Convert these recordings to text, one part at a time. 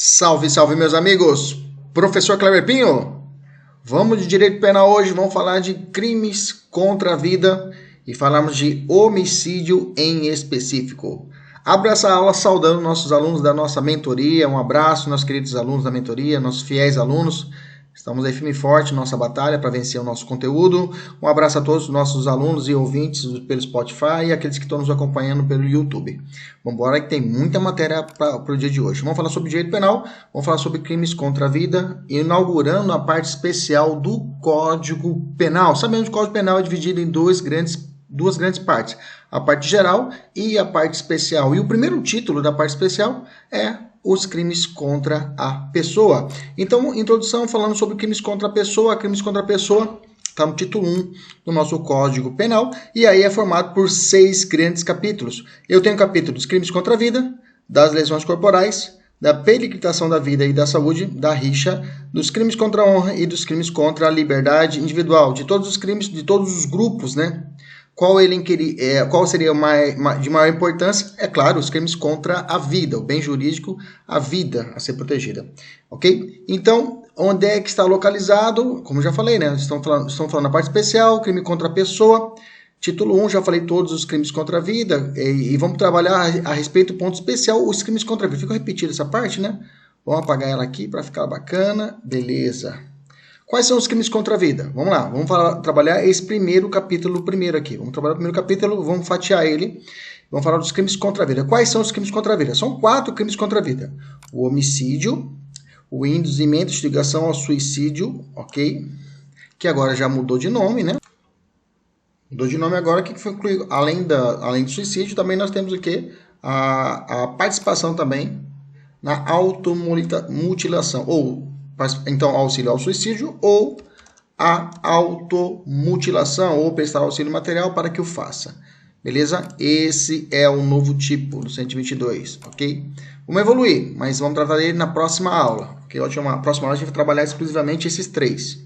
Salve, salve, meus amigos! Professor Kleber Pinho. Vamos de direito penal hoje, vamos falar de crimes contra a vida e falarmos de homicídio em específico. Abro essa aula saudando nossos alunos da nossa mentoria. Um abraço, nossos queridos alunos da mentoria, nossos fiéis alunos. Estamos aí firme e forte nossa batalha para vencer o nosso conteúdo. Um abraço a todos os nossos alunos e ouvintes pelo Spotify e aqueles que estão nos acompanhando pelo YouTube. Vamos embora que tem muita matéria para o dia de hoje. Vamos falar sobre direito penal, vamos falar sobre crimes contra a vida, inaugurando a parte especial do Código Penal. Sabemos que o Código Penal é dividido em duas grandes partes, a parte geral e a parte especial. E o primeiro título da parte especial é os crimes contra a pessoa. Então, introdução falando sobre crimes contra a pessoa. Crimes contra a pessoa está no título 1 do nosso Código Penal, e aí é formado por 6 grandes capítulos. Eu tenho o capítulo dos crimes contra a vida, das lesões corporais, da periquitação da vida e da saúde, da rixa, dos crimes contra a honra e dos crimes contra a liberdade individual, de todos os crimes, de todos os grupos, né? Qual seria de maior importância? É claro, os crimes contra a vida, o bem jurídico, a vida a ser protegida. Ok? Então, onde é que está localizado? Como já falei, né? Estamos falando na parte especial, crime contra a pessoa. Título 1, já falei todos os crimes contra a vida. E vamos trabalhar a respeito do ponto especial, os crimes contra a vida. Fica repetindo essa parte, né? Vamos apagar ela aqui para ficar bacana. Beleza. Quais são os crimes contra a vida? Vamos lá, trabalhar esse primeiro capítulo aqui. Vamos trabalhar o primeiro capítulo, vamos fatiar ele. Vamos falar dos crimes contra a vida. Quais são os crimes contra a vida? São 4 crimes contra a vida. O homicídio, o induzimento, instigação ao suicídio, ok? Que agora já mudou de nome, né? Mudou de nome agora, que foi incluído, além do suicídio, também nós temos o quê? A participação também na automutilação, então, auxílio ao suicídio ou a automutilação ou prestar auxílio material para que o faça. Beleza? Esse é o novo tipo do 122, ok? Vamos evoluir, mas vamos tratar dele na próxima aula. Okay? Na próxima aula a gente vai trabalhar exclusivamente esses 3.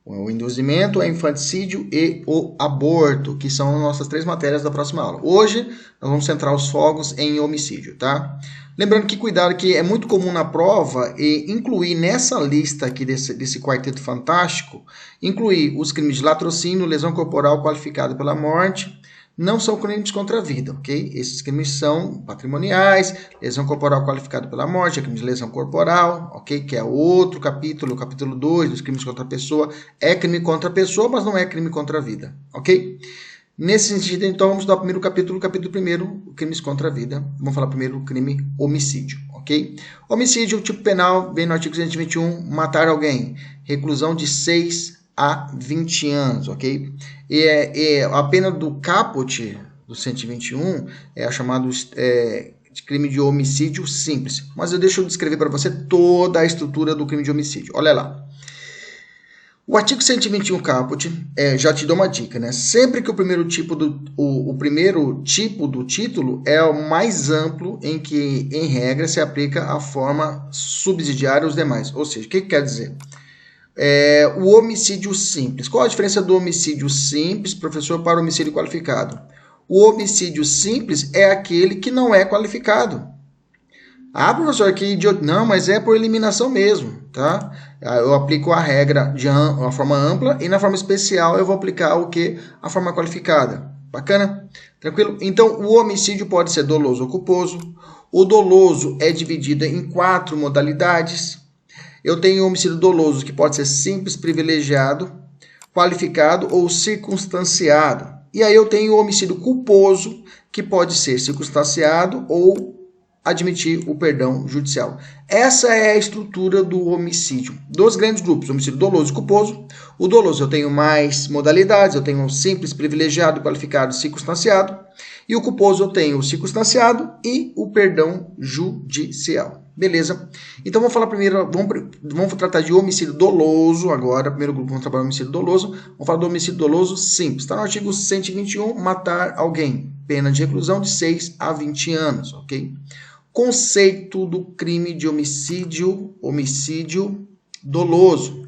O induzimento, o infanticídio e o aborto, que são nossas 3 matérias da próxima aula. Hoje, nós vamos centrar os fogos em homicídio, tá? Lembrando que cuidado que é muito comum na prova e incluir nessa lista aqui desse quarteto fantástico, incluir os crimes de latrocínio, lesão corporal qualificada pela morte, não são crimes contra a vida, ok? Esses crimes são patrimoniais, lesão corporal qualificada pela morte, é crime de lesão corporal, ok? Que é outro capítulo, o capítulo 2 dos crimes contra a pessoa, é crime contra a pessoa, mas não é crime contra a vida, ok? Nesse sentido, então, vamos dar o primeiro capítulo 1, crimes contra a vida. Vamos falar primeiro do crime homicídio, ok? Homicídio, tipo penal, vem no artigo 121, matar alguém, reclusão de 6 a 20 anos, ok? E a pena do caput do 121 é a chamada de crime de homicídio simples. Mas deixa eu descrever para você toda a estrutura do crime de homicídio. Olha lá. O artigo 121 caput, já te dou uma dica, né? Sempre que o primeiro tipo do título é o mais amplo, em que, em regra, se aplica a forma subsidiária aos demais. Ou seja, o que quer dizer? O homicídio simples. Qual a diferença do homicídio simples, professor, para o homicídio qualificado? O homicídio simples é aquele que não é qualificado. Ah, professor, que idiota. Não, mas é por eliminação mesmo, tá? Eu aplico a regra de uma forma ampla e na forma especial eu vou aplicar o que? A forma qualificada. Bacana? Tranquilo? Então, o homicídio pode ser doloso ou culposo. O doloso é dividido em 4 modalidades. Eu tenho o homicídio doloso, que pode ser simples, privilegiado, qualificado ou circunstanciado. E aí eu tenho o homicídio culposo, que pode ser circunstanciado ou admitir o perdão judicial. Essa é a estrutura do homicídio. 2 grandes grupos, homicídio doloso e culposo. O doloso eu tenho mais modalidades, eu tenho o simples, privilegiado, qualificado, circunstanciado. E o culposo eu tenho o circunstanciado e o perdão judicial. Beleza? Então vamos falar primeiro, vamos tratar de homicídio doloso agora. Primeiro grupo vamos trabalhar o homicídio doloso. Vamos falar do homicídio doloso simples. Está no artigo 121, matar alguém. Pena de reclusão de 6 a 20 anos, ok? Conceito do crime de homicídio doloso.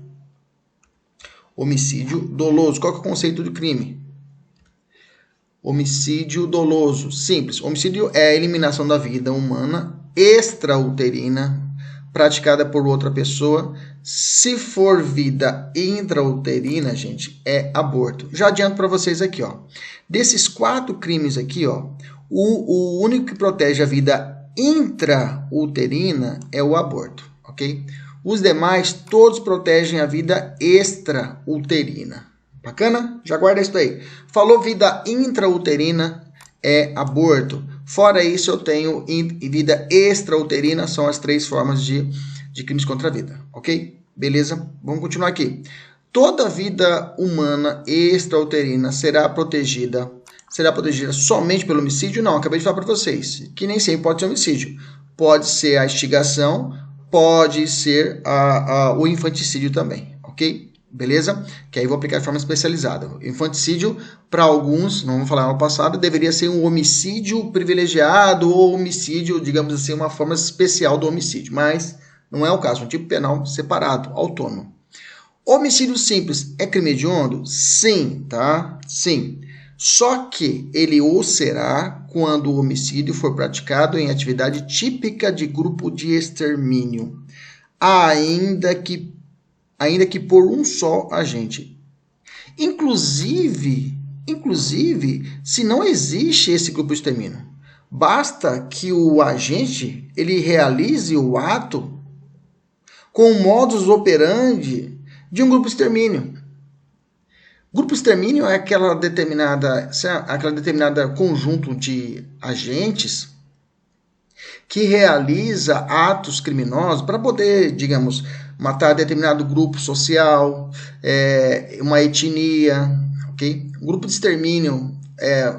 Homicídio doloso. Qual que é o conceito do crime? Homicídio doloso. Simples. Homicídio é a eliminação da vida humana extrauterina praticada por outra pessoa. Se for vida intrauterina, gente, é aborto. Já adianto para vocês aqui, ó. Desses 4 crimes aqui, ó, o único que protege a vida intrauterina é o aborto, ok? Os demais, todos protegem a vida extrauterina. Bacana? Já guarda isso aí. Falou vida intrauterina, é aborto. Fora isso, eu tenho vida extrauterina, são as 3 formas de crimes contra a vida, ok? Beleza? Vamos continuar aqui. Toda vida humana extrauterina será protegida somente pelo homicídio? Não, acabei de falar para vocês, que nem sempre pode ser homicídio. Pode ser a instigação, pode ser o infanticídio também, ok? Beleza? Que aí eu vou aplicar de forma especializada. Infanticídio, para alguns, não vamos falar no passado, deveria ser um homicídio privilegiado ou homicídio, digamos assim, uma forma especial do homicídio. Mas não é o caso, um tipo penal separado, autônomo. Homicídio simples é crime hediondo? Sim, tá? Sim. Só que ele o será quando o homicídio for praticado em atividade típica de grupo de extermínio, ainda que por um só agente. Inclusive, se não existe esse grupo de extermínio, basta que o agente ele realize o ato com o modus operandi de um grupo de extermínio. Grupo de extermínio é aquela determinada conjunto de agentes que realiza atos criminosos para poder, digamos, matar determinado grupo social, uma etnia, ok? Um grupo de extermínio,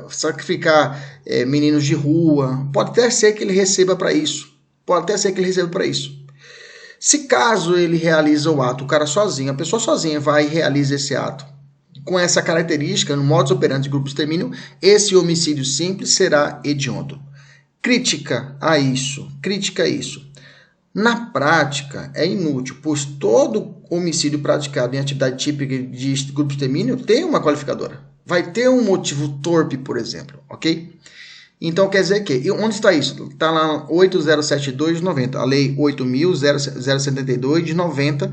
sacrificar meninos de rua, pode até ser que ele receba para isso. Se caso ele realiza o ato, o cara sozinho, a pessoa sozinha vai e realiza esse ato, com essa característica, no modus operandi de grupo de extermínio, esse homicídio simples será hediondo. Crítica a isso. Na prática, é inútil, pois todo homicídio praticado em atividade típica de grupo de extermínio tem uma qualificadora. Vai ter um motivo torpe, por exemplo, ok? Então, quer dizer que, onde está isso? Está lá 8072 de 90, a lei 8072 de 90,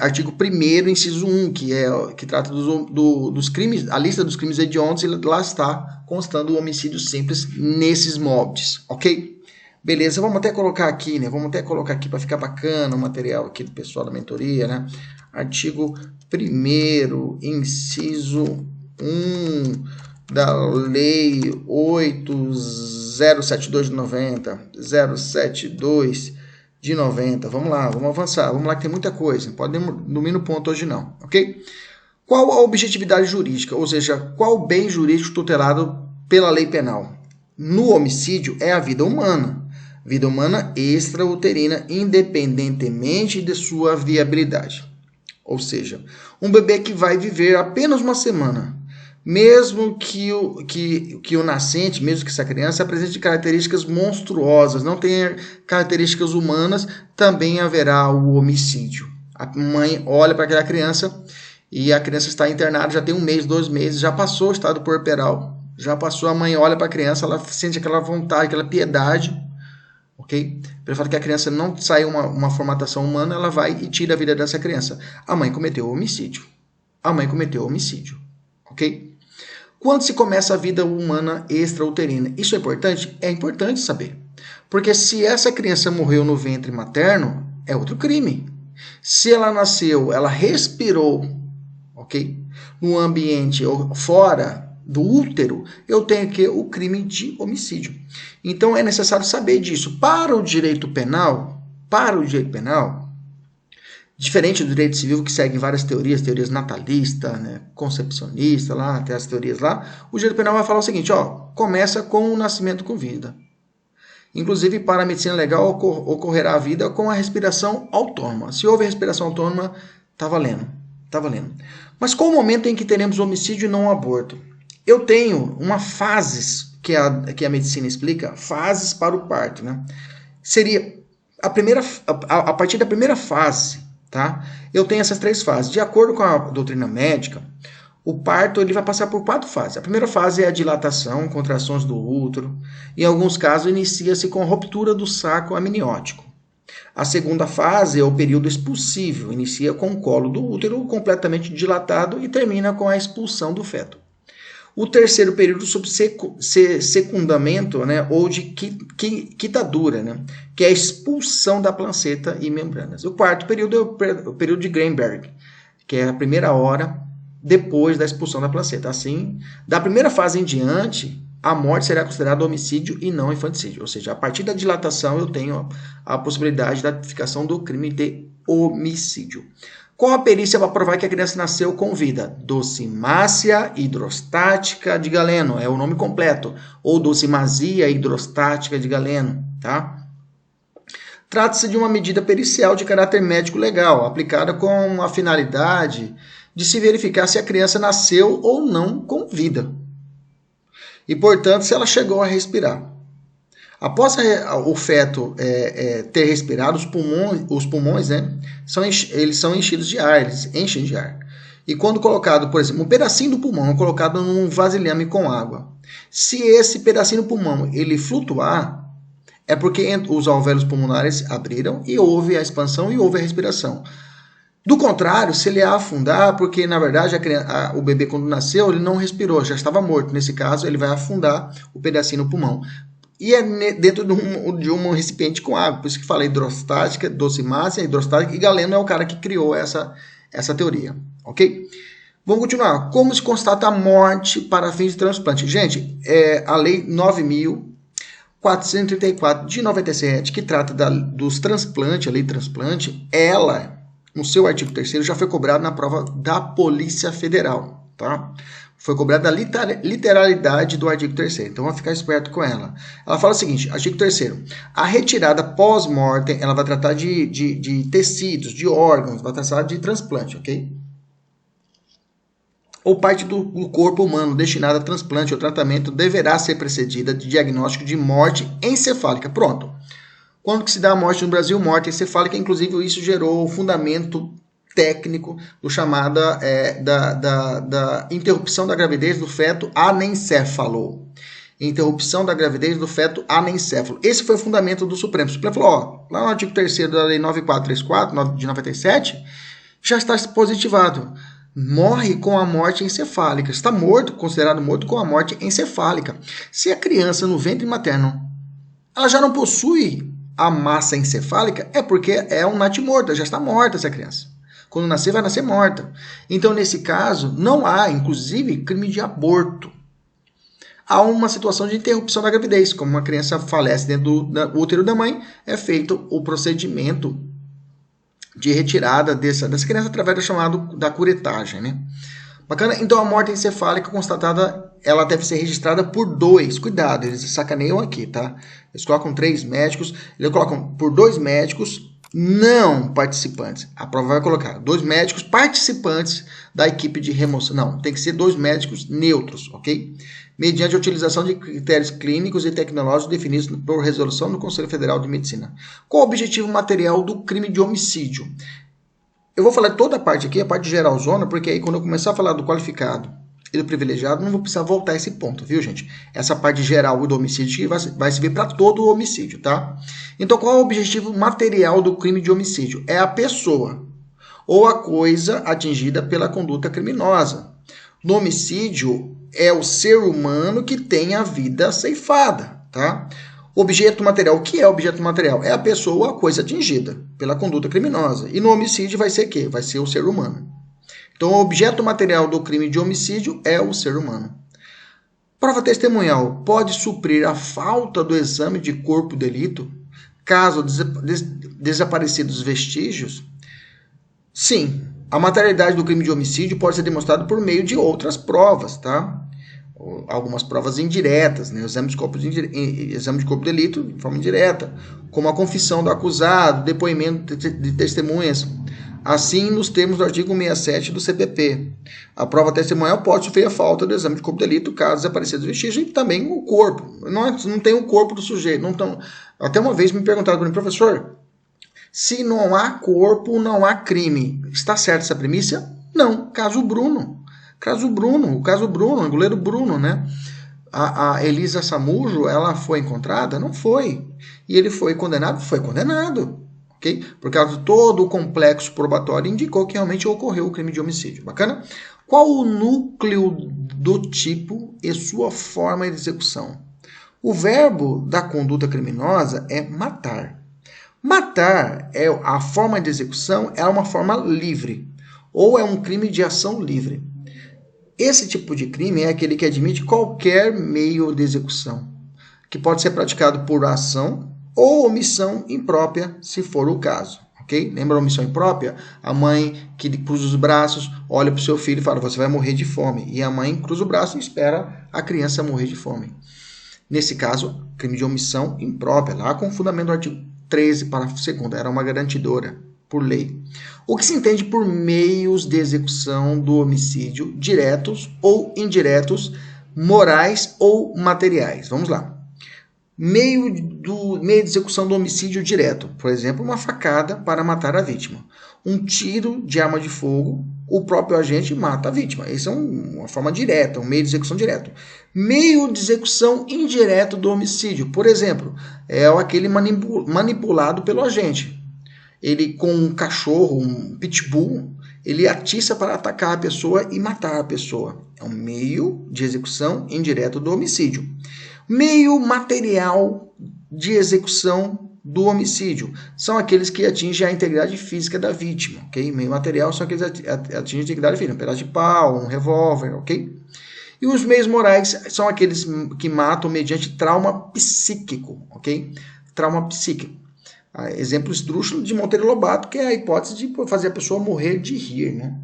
artigo 1º, inciso 1, que trata dos crimes, a lista dos crimes hediondos, e lá está constando o homicídio simples nesses moldes, ok? Beleza, vamos até colocar aqui, né? Para ficar bacana o material aqui do pessoal da mentoria, né? Artigo 1º, inciso 1 da lei 8072 de 90, 072 de 90. Vamos lá, vamos avançar. Vamos lá que tem muita coisa. Pode dormir no ponto hoje não, ok? Qual a objetividade jurídica? Ou seja, qual o bem jurídico tutelado pela lei penal? No homicídio é a vida humana. Vida humana extrauterina, independentemente de sua viabilidade. Ou seja, um bebê que vai viver apenas uma semana, mesmo que o nascente, mesmo que essa criança apresente características monstruosas, não tenha características humanas, também haverá o homicídio. A mãe olha para aquela criança e a criança está internada, já tem 1 mês, 2 meses, já passou o estado puerperal, a mãe olha para a criança, ela sente aquela vontade, aquela piedade, ok? Pelo fato que a criança não saiu uma formatação humana, ela vai e tira a vida dessa criança. A mãe cometeu homicídio, ok? Quando se começa a vida humana extrauterina? Isso é importante? É importante saber. Porque se essa criança morreu no ventre materno, é outro crime. Se ela nasceu, ela respirou, ok? No ambiente fora do útero, eu tenho o crime de homicídio. Então é necessário saber disso. Para o direito penal, diferente do direito civil, que segue várias teorias natalistas, né, concepcionistas, lá, tem as teorias lá, o direito penal vai falar o seguinte, começa com o nascimento com vida. Inclusive, para a medicina legal, ocorrerá a vida com a respiração autônoma. Se houve respiração autônoma, está valendo. Mas qual o momento em que teremos homicídio e não o aborto? Eu tenho uma fases, que a medicina explica, fases para o parto, né? Seria a partir da primeira fase, tá? Eu tenho essas 3 fases. De acordo com a doutrina médica, o parto ele vai passar por 4 fases. A primeira fase é a dilatação, contrações do útero. Em alguns casos, inicia-se com a ruptura do saco amniótico. A segunda fase é o período expulsivo, inicia com o colo do útero completamente dilatado e termina com a expulsão do feto. O terceiro período sob secundamento, né, ou de quitadura, né, que é a expulsão da placenta e membranas. O quarto período é o período de Greenberg, que é a primeira hora depois da expulsão da placenta. Assim, da primeira fase em diante, a morte será considerada homicídio e não infanticídio. Ou seja, a partir da dilatação eu tenho a possibilidade da tipificação do crime de homicídio. Qual a perícia para provar que a criança nasceu com vida? Docimácia hidrostática de Galeno, é o nome completo. Ou docimasia hidrostática de Galeno, tá? Trata-se de uma medida pericial de caráter médico legal, aplicada com a finalidade de se verificar se a criança nasceu ou não com vida. E, portanto, se ela chegou a respirar. Após o feto ter respirado, os pulmões né, eles são enchidos de ar, eles enchem de ar. E quando colocado, por exemplo, um pedacinho do pulmão é colocado num vasilhame com água. Se esse pedacinho do pulmão ele flutuar, é porque os alvéolos pulmonares abriram e houve a expansão e houve a respiração. Do contrário, se ele afundar, porque na verdade o bebê quando nasceu ele não respirou, já estava morto. Nesse caso, ele vai afundar o pedacinho no pulmão. E é dentro de um recipiente com água. Por isso que falei hidrostática, docimácia, hidrostática. E Galeno é o cara que criou essa teoria. Ok? Vamos continuar. Como se constata a morte para fins de transplante? Gente, a lei 9.434 de 97, que trata dos transplantes, a lei de transplante, ela, no seu artigo 3º, já foi cobrada na prova da Polícia Federal. Tá? Foi cobrada a literalidade do artigo 3º. Então, vamos ficar esperto com ela. Ela fala o seguinte, artigo 3º. A retirada pós-mortem, ela vai tratar de tecidos, de órgãos, vai tratar de transplante, ok? Ou parte do corpo humano destinada a transplante ou tratamento deverá ser precedida de diagnóstico de morte encefálica. Pronto. Quando que se dá a morte no Brasil? Morte encefálica. Inclusive, isso gerou o fundamento técnico do chamada da interrupção da gravidez do feto anencéfalo. Interrupção da gravidez do feto anencéfalo. Esse foi o fundamento do Supremo. O Supremo falou, ó, lá no artigo 3º da lei 9434, de 97, já está positivado. Morre com a morte encefálica. Está morto, considerado morto com a morte encefálica. Se a criança no ventre materno, ela já não possui a massa encefálica, é porque é um natimorto, já está morta essa criança. Quando nascer, vai nascer morta. Então, nesse caso, não há, inclusive, crime de aborto. Há uma situação de interrupção da gravidez. Como uma criança falece dentro do útero da mãe, é feito o procedimento de retirada dessa criança através do chamado da curetagem, né? Bacana? Então, a morte encefálica constatada, ela deve ser registrada por 2. Cuidado, eles sacaneiam aqui, tá? Eles colocam 3 médicos, eles colocam por 2 médicos não participantes. A prova vai colocar 2 médicos participantes da equipe de remoção. Não, tem que ser 2 médicos neutros, ok? Mediante a utilização de critérios clínicos e tecnológicos definidos por resolução do Conselho Federal de Medicina. Qual o objetivo material do crime de homicídio? Eu vou falar toda a parte aqui, a parte geralzona, porque aí quando eu começar a falar do qualificado e do privilegiado, não vou precisar voltar a esse ponto, viu, gente? Essa parte geral do homicídio vai servir para todo o homicídio, tá? Então, qual é o objetivo material do crime de homicídio? É a pessoa ou a coisa atingida pela conduta criminosa. No homicídio, é o ser humano que tem a vida ceifada, tá? Objeto material. O que é objeto material? É a pessoa ou a coisa atingida pela conduta criminosa. E no homicídio vai ser o quê? Vai ser o ser humano. Então, o objeto material do crime de homicídio é o ser humano. Prova testemunhal pode suprir a falta do exame de corpo de delito, caso desaparecidos vestígios? Sim, a materialidade do crime de homicídio pode ser demonstrada por meio de outras provas, tá? Algumas provas indiretas, né? Exame de corpo de delito de forma indireta, como a confissão do acusado, depoimento de testemunhas, assim nos termos do artigo 67 do CPP. A prova testemunhal pode sofrer a falta do exame de corpo de delito, caso desaparecidos vestígios, e também o corpo. Não tem o corpo do sujeito. Até uma vez me perguntaram para mim, professor, se não há corpo, não há crime. Está certa essa premissa? Não. Caso Bruno, o goleiro Bruno, né? A Elisa Samujo, ela foi encontrada? Não foi. E ele foi condenado? Foi condenado. ok? Por causa de todo o complexo probatório, indicou que realmente ocorreu o crime de homicídio. Bacana? Qual o núcleo do tipo e sua forma de execução? O verbo da conduta criminosa é matar. Matar, a forma de execução é uma forma livre, ou é um crime de ação livre. Esse tipo de crime é aquele que admite qualquer meio de execução, que pode ser praticado por ação ou omissão imprópria, se for o caso. Okay? Lembra a omissão imprópria? A mãe que cruza os braços, olha para o seu filho e fala, você vai morrer de fome. E a mãe cruza o braço e espera a criança morrer de fome. Nesse caso, crime de omissão imprópria, lá com o fundamento do artigo 13, parágrafo 2º, era uma garantidora, por lei. O que se entende por meios de execução do homicídio, diretos ou indiretos, morais ou materiais. Vamos lá. Meio de execução do homicídio direto, por exemplo, uma facada para matar a vítima. Um tiro de arma de fogo, o próprio agente mata a vítima. Essa é uma forma direta, um meio de execução direto. Meio de execução indireto do homicídio, por exemplo, é aquele manipulado pelo agente. Ele com um cachorro, um pitbull, ele atiça para atacar a pessoa e matar a pessoa. É um meio de execução indireto do homicídio. Meio material de execução do homicídio são aqueles que atingem a integridade física da vítima, ok? Meio material são aqueles que atingem a integridade física, um pedaço de pau, um revólver, ok? E os meios morais são aqueles que matam mediante trauma psíquico, ok? Trauma psíquico. Exemplo esdrúxulo de Monteiro Lobato, que é a hipótese de fazer a pessoa morrer de rir, né?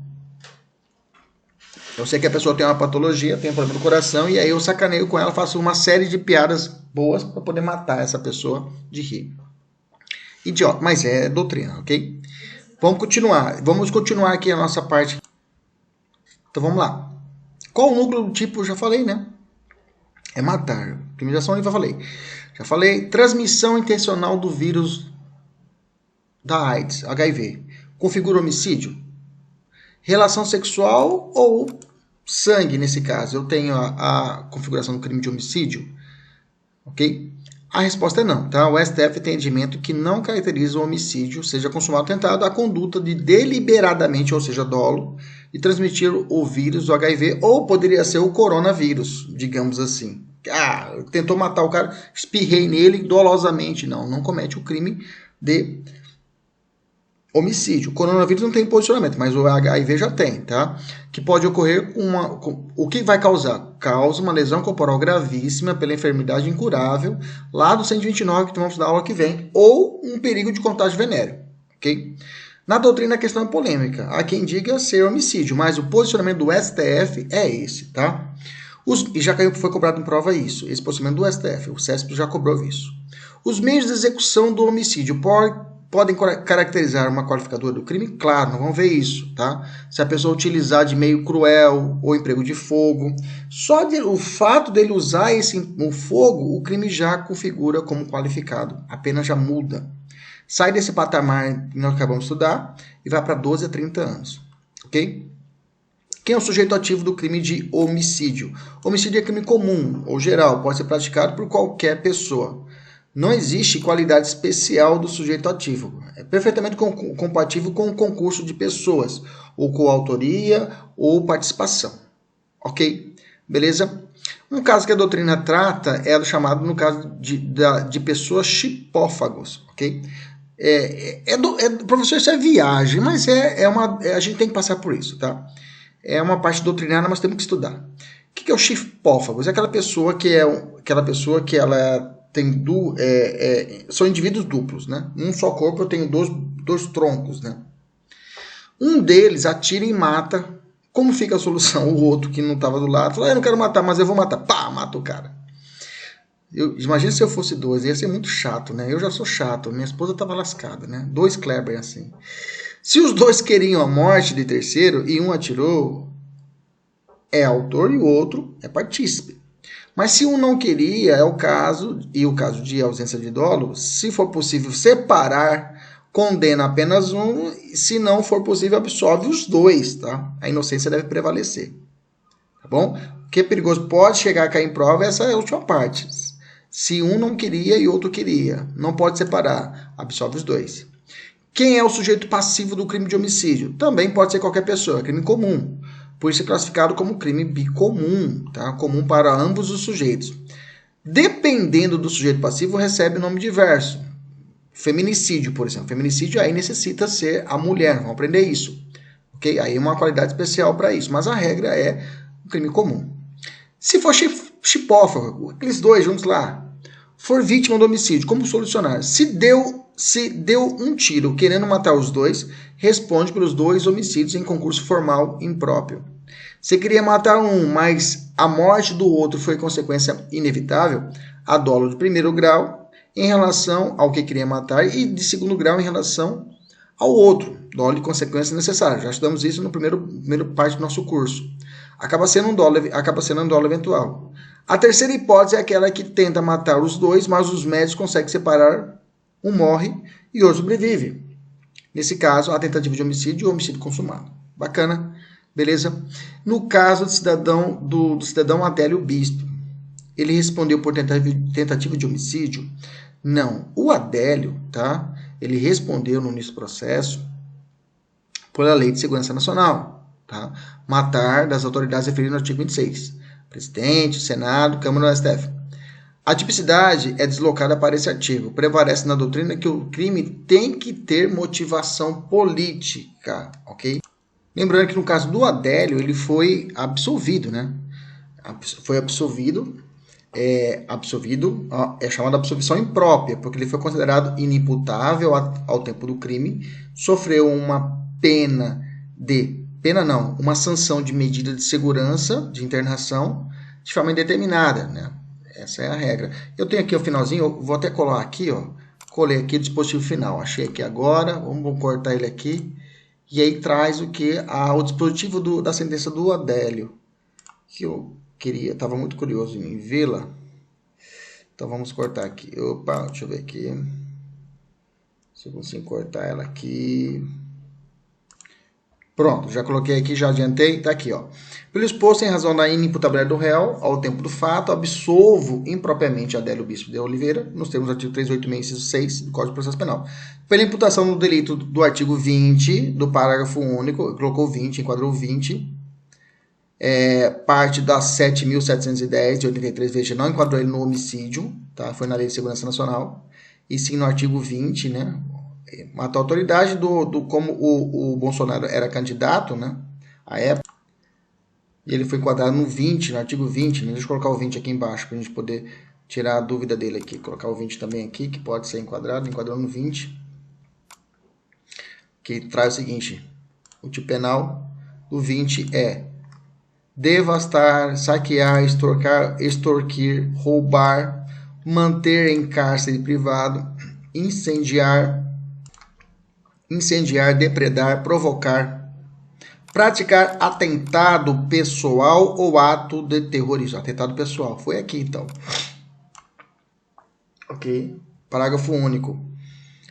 Eu sei que a pessoa tem uma patologia, tem um problema no coração, e aí eu sacaneio com ela, faço uma série de piadas boas para poder matar essa pessoa de rir. Idiota, mas é doutrina, ok? Vamos continuar aqui a nossa parte. Então vamos lá. Qual o núcleo do tipo? Eu já falei, né? É matar. Criminalização, eu já falei. Já falei. Transmissão intencional do vírus da AIDS, HIV. Configura homicídio? Relação sexual ou sangue, nesse caso? Eu tenho a configuração do crime de homicídio? Ok? A resposta é não, tá? O STF tem entendimento que não caracteriza o homicídio, seja consumado ou tentado, a conduta de deliberadamente, ou seja, dolo, de transmitir o vírus do HIV, ou poderia ser o coronavírus, digamos assim. Tentou matar o cara, espirrei nele dolosamente. Não comete o crime de homicídio. O coronavírus não tem posicionamento, mas o HIV já tem, tá? Que pode ocorrer o que vai causar? Causa uma lesão corporal gravíssima pela enfermidade incurável, lá do 129 que vamos dar aula que vem, ou um perigo de contágio venéreo, ok? Na doutrina a questão é polêmica. Há quem diga ser homicídio, mas o posicionamento do STF é esse, tá? E já foi cobrado em prova isso, esse posicionamento do STF, o CESP já cobrou isso. Os meios de execução do homicídio podem caracterizar uma qualificadora do crime? Claro, não vamos ver isso, tá? Se a pessoa utilizar de meio cruel ou emprego de fogo, só o fato dele usar o fogo, o crime já configura como qualificado, a pena já muda. Sai desse patamar que nós acabamos de estudar e vai para 12 a 30 anos, ok? Quem é o sujeito ativo do crime de homicídio? Homicídio é crime comum ou geral, pode ser praticado por qualquer pessoa. Não existe qualidade especial do sujeito ativo. É perfeitamente compatível com o concurso de pessoas, ou coautoria, ou participação. Ok? Beleza? Um caso que a doutrina trata é do chamado, no caso de pessoas chipófagos. Ok? Professor, isso é viagem, mas a gente tem que passar por isso, tá? É uma parte doutrinária, mas temos que estudar. O que é o chipófagos? É aquela pessoa que ela tem são indivíduos duplos, né? Num só corpo eu tenho dois troncos, né? Um deles atira e mata. Como fica a solução? O outro que não estava do lado fala, eu não quero matar, mas eu vou matar. Pá, mata o cara. Imagina se eu fosse dois, ia ser muito chato, né? Eu já sou chato, minha esposa estava lascada, né? 2 Kleber assim. Se os dois queriam a morte de terceiro e um atirou, é autor e o outro é partícipe. Mas se um não queria, é o caso de ausência de dolo, se for possível separar, condena apenas um, se não for possível, absolve os dois, tá? A inocência deve prevalecer, tá bom? O que é perigoso pode chegar a cair em prova, essa é a última parte. Se um não queria e outro queria, não pode separar, absolve os dois. Quem é o sujeito passivo do crime de homicídio? Também pode ser qualquer pessoa, é crime comum. Por isso é classificado como crime bicomum, tá? Comum para ambos os sujeitos. Dependendo do sujeito passivo, recebe nome diverso. Feminicídio, por exemplo. Feminicídio aí necessita ser a mulher, vamos aprender isso. Ok? Aí é uma qualidade especial para isso, mas a regra é um crime comum. Se for chipófago, aqueles dois juntos lá, for vítima do homicídio, como solucionar? Se deu um tiro querendo matar os dois, responde pelos 2 homicídios em concurso formal impróprio. Se queria matar um, mas a morte do outro foi consequência inevitável, há dolo de primeiro grau em relação ao que queria matar e de segundo grau em relação ao outro, dolo de consequência necessária. Já estudamos isso no primeiro parte do nosso curso. Acaba sendo um dolo eventual. A terceira hipótese é aquela que tenta matar os dois, mas os médicos conseguem separar, um morre e outro sobrevive. Nesse caso, a tentativa de homicídio e o homicídio consumado. Bacana? Beleza? No caso do cidadão Adélio Bispo, ele respondeu por tentativa de homicídio? Não. O Adélio, tá? Ele respondeu no início do processo pela Lei de Segurança Nacional, tá? Matar das autoridades referidas no artigo 26. Presidente, Senado, Câmara do STF. A tipicidade é deslocada para esse artigo. Prevalece na doutrina que o crime tem que ter motivação política, ok? Lembrando que no caso do Adélio, ele foi absolvido, né? Foi absolvido, é chamada absolvição imprópria, porque ele foi considerado inimputável ao tempo do crime, sofreu uma uma sanção de medida de segurança, de internação, de forma indeterminada, né? Essa é a regra. Eu tenho aqui o finalzinho, eu vou até colar aqui, ó. Colei aqui o dispositivo final, achei aqui agora, vamos cortar ele aqui. E aí traz o que? O dispositivo da sentença do Adélio, que eu estava muito curioso em vê-la. Então vamos cortar aqui. Opa, deixa eu ver aqui. Se eu consigo cortar ela aqui. Pronto, já coloquei aqui, já adiantei, tá aqui, ó. Pelo exposto, em razão da inimputabilidade do réu, ao tempo do fato, absolvo impropriamente Adélio Bispo de Oliveira, nos termos do artigo 386, inciso 6 do Código de Processo Penal. Pela imputação do delito do artigo 20, do parágrafo único, colocou 20, enquadrou 20, parte da 7.710 de 83, veja, não enquadrou ele no homicídio, tá? Foi na Lei de Segurança Nacional, e sim no artigo 20, né? Matou a autoridade como o Bolsonaro era candidato, né, à época, e ele foi enquadrado no 20, no artigo 20, né? Deixa eu colocar o 20 aqui embaixo, para a gente poder tirar a dúvida dele aqui, colocar o 20 também aqui, que pode ser enquadrado no 20, que traz o seguinte, o tipo penal do 20 é devastar, saquear, extorquir, roubar, manter em cárcere privado, incendiar, depredar, provocar, praticar atentado pessoal ou ato de terrorismo. Atentado pessoal. Foi aqui, então. Ok? Parágrafo único.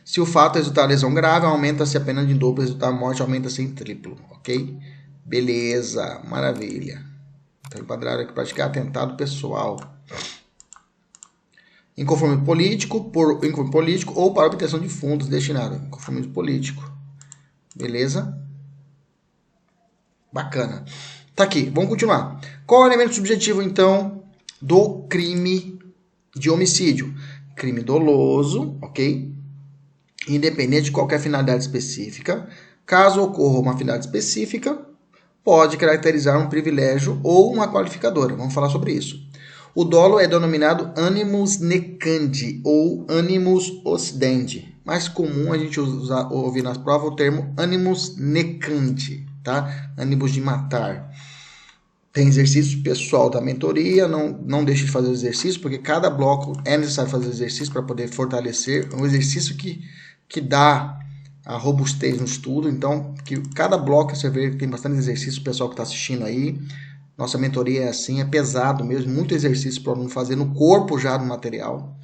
Se o fato resultar em lesão grave, aumenta-se a pena de dobro. Resultar em morte, aumenta-se em triplo. Ok? Beleza. Maravilha. Então, enquadraram aqui praticar atentado pessoal. Inconformismo político ou para obtenção de fundos destinados. Inconformismo político. Beleza? Bacana. Tá aqui, vamos continuar. Qual é o elemento subjetivo, então, do crime de homicídio? Crime doloso, ok? Independente de qualquer finalidade específica. Caso ocorra uma finalidade específica, pode caracterizar um privilégio ou uma qualificadora. Vamos falar sobre isso. O dolo é denominado animus necandi ou animus occidente. Mais comum a gente ouvir nas provas o termo animus necandi, tá? Animus de matar. Tem exercício pessoal da mentoria, não deixe de fazer o exercício, porque cada bloco é necessário fazer exercício para poder fortalecer. É um exercício que dá a robustez no estudo, então que cada bloco você vê que tem bastante exercício, o pessoal que está assistindo aí. Nossa mentoria é assim, é pesado mesmo, muito exercício para o aluno fazer no corpo já do material,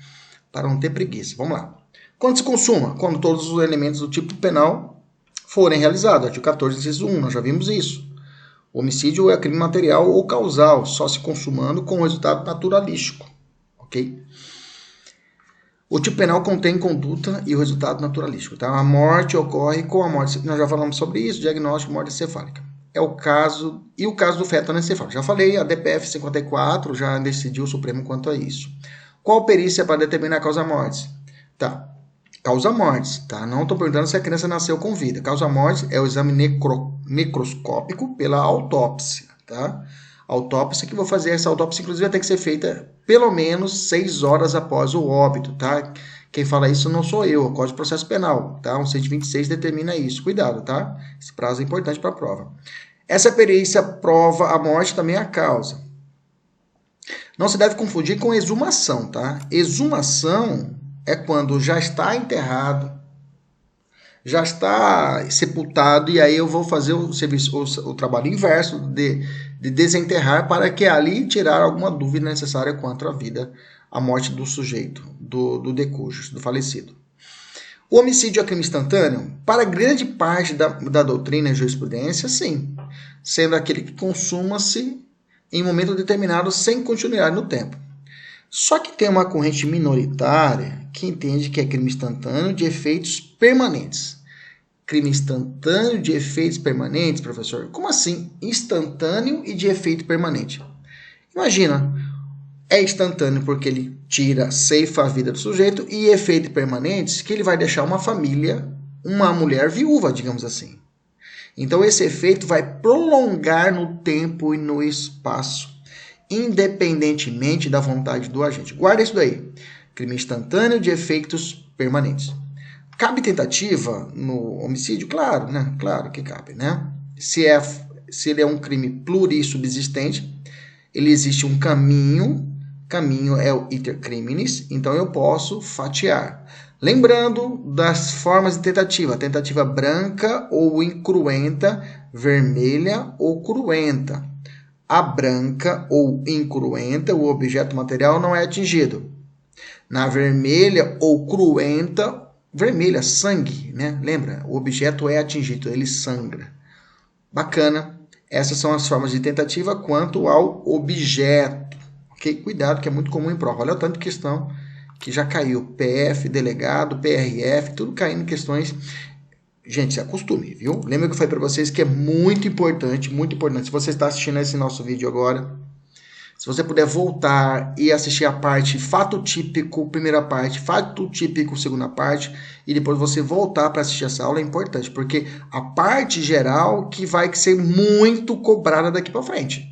para não ter preguiça. Vamos lá. Quando se consuma? Quando todos os elementos do tipo penal forem realizados. Artigo 14, inciso 1, nós já vimos isso. O homicídio é crime material ou causal, só se consumando com resultado naturalístico. Ok? O tipo penal contém conduta e o resultado naturalístico. Tá? A morte ocorre com a morte. Nós já falamos sobre isso, diagnóstico, morte encefálica. É o caso. E o caso do feto anencefálico. Já falei, a DPF 54 já decidiu o Supremo quanto a isso. Qual perícia para determinar a causa-morte? Tá. Causa-mortes, tá? Não estou perguntando se a criança nasceu com vida. Causa-morte é o exame necroscópico pela autópsia, tá? Autópsia que vou fazer, essa autópsia inclusive vai ter que ser feita pelo menos 6 horas após o óbito, tá? Quem fala isso não sou eu, o Código de Processo Penal, tá? O 126 determina isso. Cuidado, tá? Esse prazo é importante para a prova. Essa perícia prova a morte também a causa. Não se deve confundir com exumação, tá? Exumação é quando já está enterrado, já está sepultado, e aí eu vou fazer o serviço, o trabalho inverso de desenterrar para que ali tirar alguma dúvida necessária quanto à vida, à morte do sujeito, do decújo, do falecido. O homicídio é crime instantâneo? Para grande parte da doutrina e jurisprudência, sim, sendo aquele que consuma-se em momento determinado sem continuidade no tempo. Só que tem uma corrente minoritária que entende que é crime instantâneo de efeitos permanentes. Crime instantâneo de efeitos permanentes, professor? Como assim? Instantâneo e de efeito permanente. Imagina, é instantâneo porque ele tira, ceifa a vida do sujeito, e efeitos permanentes que ele vai deixar uma família, uma mulher viúva, digamos assim. Então esse efeito vai prolongar no tempo e no espaço, independentemente da vontade do agente. Guarda isso daí. Crime instantâneo de efeitos permanentes. Cabe tentativa no homicídio? Claro, né? Claro que cabe, né? Se ele é um crime plurissubsistente, ele existe um caminho é o iter criminis, então eu posso fatiar. Lembrando das formas de tentativa. Tentativa branca ou incruenta, vermelha ou cruenta. A branca ou incruenta, o objeto material não é atingido. Na vermelha ou cruenta, vermelha, sangue, né? Lembra? O objeto é atingido, ele sangra. Bacana. Essas são as formas de tentativa quanto ao objeto. Ok? Cuidado, que é muito comum em prova. Olha o tanto de questão que já caiu. PF, delegado, PRF, tudo caindo em questões. Gente, se acostume, viu? Lembra que eu falei para vocês que é muito importante, muito importante. Se você está assistindo esse nosso vídeo agora, se você puder voltar e assistir a parte fato típico, primeira parte, fato típico, segunda parte, e depois você voltar para assistir essa aula é importante, porque a parte geral que vai ser muito cobrada daqui para frente.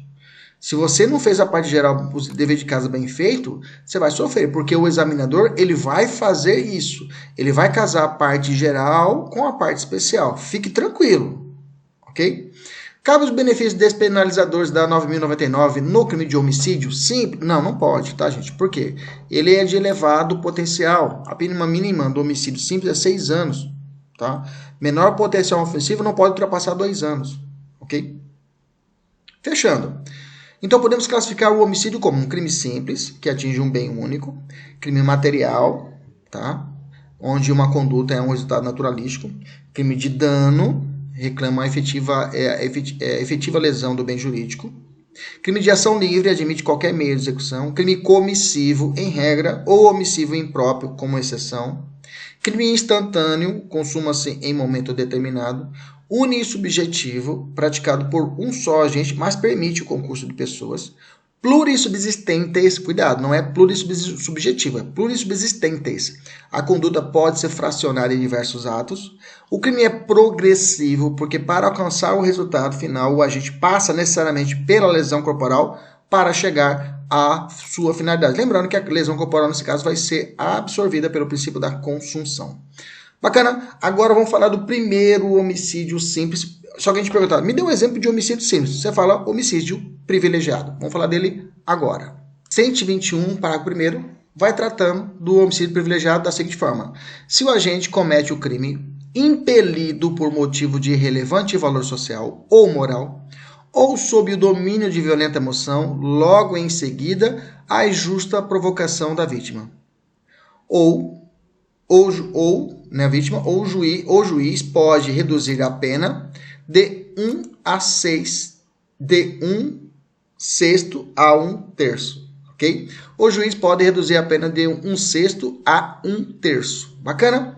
Se você não fez a parte geral, o dever de casa bem feito, você vai sofrer, porque o examinador ele vai fazer isso. Ele vai casar a parte geral com a parte especial. Fique tranquilo, ok? Cabe os benefícios despenalizadores da 9.099 no crime de homicídio? Sim. Não pode, tá, gente? Por quê? Ele é de elevado potencial. A pena mínima do homicídio simples é 6 anos, tá? Menor potencial ofensivo não pode ultrapassar 2 anos, ok? Fechando. Então, podemos classificar o homicídio como um crime simples, que atinge um bem único, crime material, tá? Onde uma conduta é um resultado naturalístico, crime de dano, reclama a efetiva lesão do bem jurídico, crime de ação livre, admite qualquer meio de execução, crime comissivo, em regra, ou omissivo impróprio, como exceção, crime instantâneo, consuma-se em momento determinado, unissubjetivo, praticado por um só agente, mas permite o concurso de pessoas. Plurissubsistentes, cuidado, não é plurissubjetivo, é plurissubsistentes. A conduta pode ser fracionada em diversos atos. O crime é progressivo, porque para alcançar o resultado final, o agente passa necessariamente pela lesão corporal para chegar à sua finalidade. Lembrando que a lesão corporal, nesse caso, vai ser absorvida pelo princípio da consunção. Bacana, agora vamos falar do primeiro homicídio simples. Só que a gente pergunta, me dê um exemplo de homicídio simples. Você fala homicídio privilegiado. Vamos falar dele agora. 121, parágrafo 1º, vai tratando do homicídio privilegiado da seguinte forma. Se o agente comete o crime impelido por motivo de relevante valor social ou moral, ou sob o domínio de violenta emoção, logo em seguida, a justa provocação da vítima. Ou o juiz pode reduzir a pena de 1/6 a 1/3, ok? O juiz pode reduzir a pena de 1/6 a 1/3. Bacana?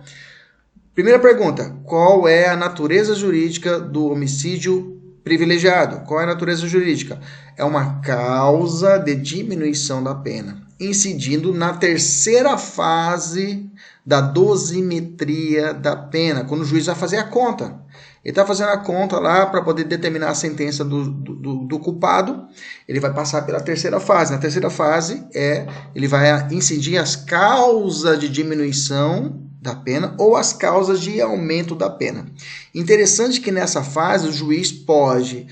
Primeira pergunta, qual é a natureza jurídica do homicídio privilegiado? Qual é a natureza jurídica? É uma causa de diminuição da pena, incidindo na terceira fase da dosimetria da pena, quando o juiz vai fazer a conta. Ele está fazendo a conta lá para poder determinar a sentença do culpado. Ele vai passar pela terceira fase. Na terceira fase, ele vai incidir as causas de diminuição da pena ou as causas de aumento da pena. Interessante que nessa fase o juiz pode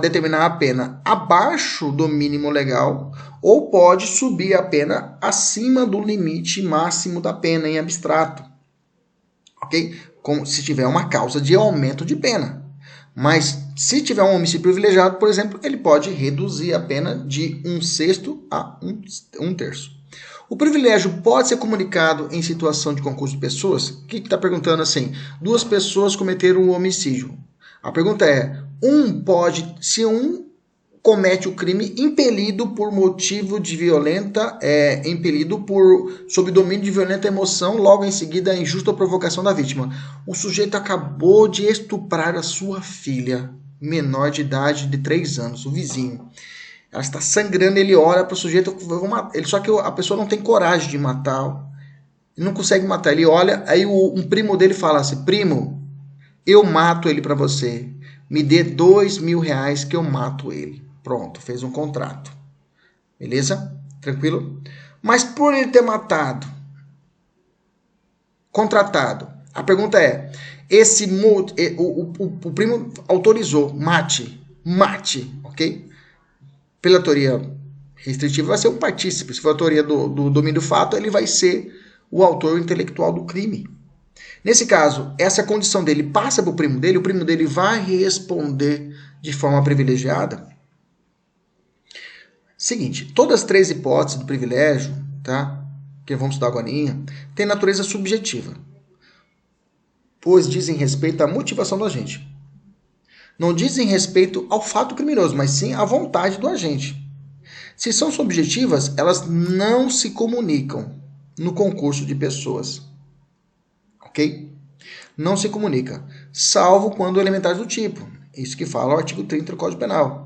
determinar a pena abaixo do mínimo legal ou pode subir a pena acima do limite máximo da pena em abstrato. Ok? Como se tiver uma causa de aumento de pena. Mas se tiver um homicídio privilegiado, por exemplo, ele pode reduzir a pena de 1/6 a 1/3. O privilégio pode ser comunicado em situação de concurso de pessoas? O que está perguntando assim? 2 pessoas cometeram um homicídio. A pergunta é, se um comete o crime impelido por motivo de sob domínio de violenta emoção, logo em seguida a injusta provocação da vítima. O sujeito acabou de estuprar a sua filha, menor de idade de 3 anos, o vizinho. Ela está sangrando, ele olha para o sujeito, só que a pessoa não tem coragem de matar, ele não consegue matar, ele olha, aí um primo dele fala assim, primo, eu mato ele para você, me dê R$2.000 que eu mato ele. Pronto, fez um contrato. Beleza? Tranquilo? Mas por ele ter contratado, a pergunta é, o primo autorizou, mate, ok? Pela teoria restritiva vai ser um partícipe. Se for a teoria do domínio do fato, ele vai ser o autor intelectual do crime. Nesse caso, essa condição dele passa para o primo dele vai responder de forma privilegiada. Seguinte, todas as 3 hipóteses do privilégio, tá? Que vamos estudar agora, têm natureza subjetiva, pois dizem respeito à motivação do agente. Não dizem respeito ao fato criminoso, mas sim à vontade do agente. Se são subjetivas, elas não se comunicam no concurso de pessoas. Ok? Não se comunica, salvo quando elementares do tipo. Isso que fala o artigo 30 do Código Penal.